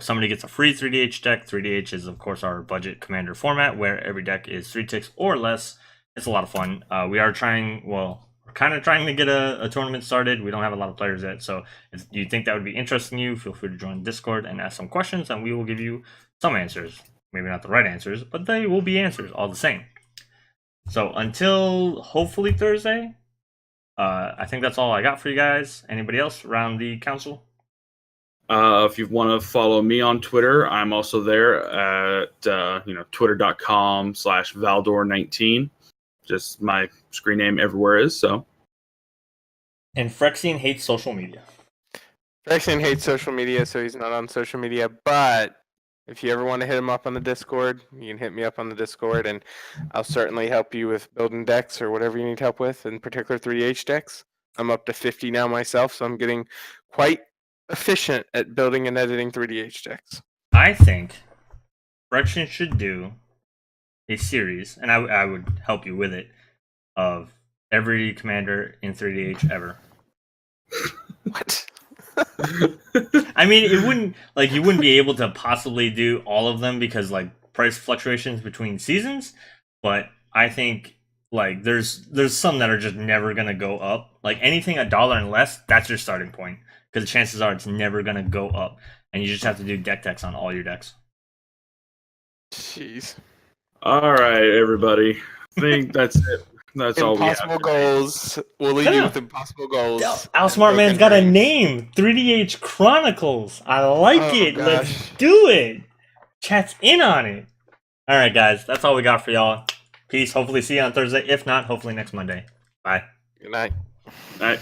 somebody gets a free 3DH deck. 3DH is, of course, our budget commander format, where every deck is 3 ticks or less. It's a lot of fun. We are we're kind of trying to get a tournament started. We don't have a lot of players yet, so if you think that would be interesting to you, feel free to join Discord and ask some questions, and we will give you some answers. Maybe not the right answers, but they will be answers all the same. So until hopefully Thursday, I think that's all I got for you guys. Anybody else around the council? If you want to follow me on Twitter, I'm also there at twitter.com/Valdor19. Just my screen name everywhere is so. And Phyrexian hates social media. Phyrexian hates social media, so he's not on social media. But if you ever want to hit him up on the Discord, you can hit me up on the Discord, and I'll certainly help you with building decks or whatever you need help with, in particular 3H decks. I'm up to 50 now myself, so I'm getting quite efficient at building and editing 3DH decks. I think Phyrexian should do a series, and I would help you with it, of every commander in 3DH ever. What? I mean, it wouldn't you wouldn't be able to possibly do all of them because like price fluctuations between seasons, but I think like there's some that are just never gonna go up. Like anything $1 and less, that's your starting point because the chances are it's never gonna go up, and you just have to do deck techs on all your decks. Jeez. All right, everybody. I think that's it. That's all we have. Impossible goals. We'll leave you with impossible goals. Outsmart Man's got a name. 3DH Chronicles. I like it. Gosh. Let's do it. Chat's in on it. All right, guys. That's all we got for y'all. Peace. Hopefully see you on Thursday. If not, hopefully next Monday. Bye. Good night. All right.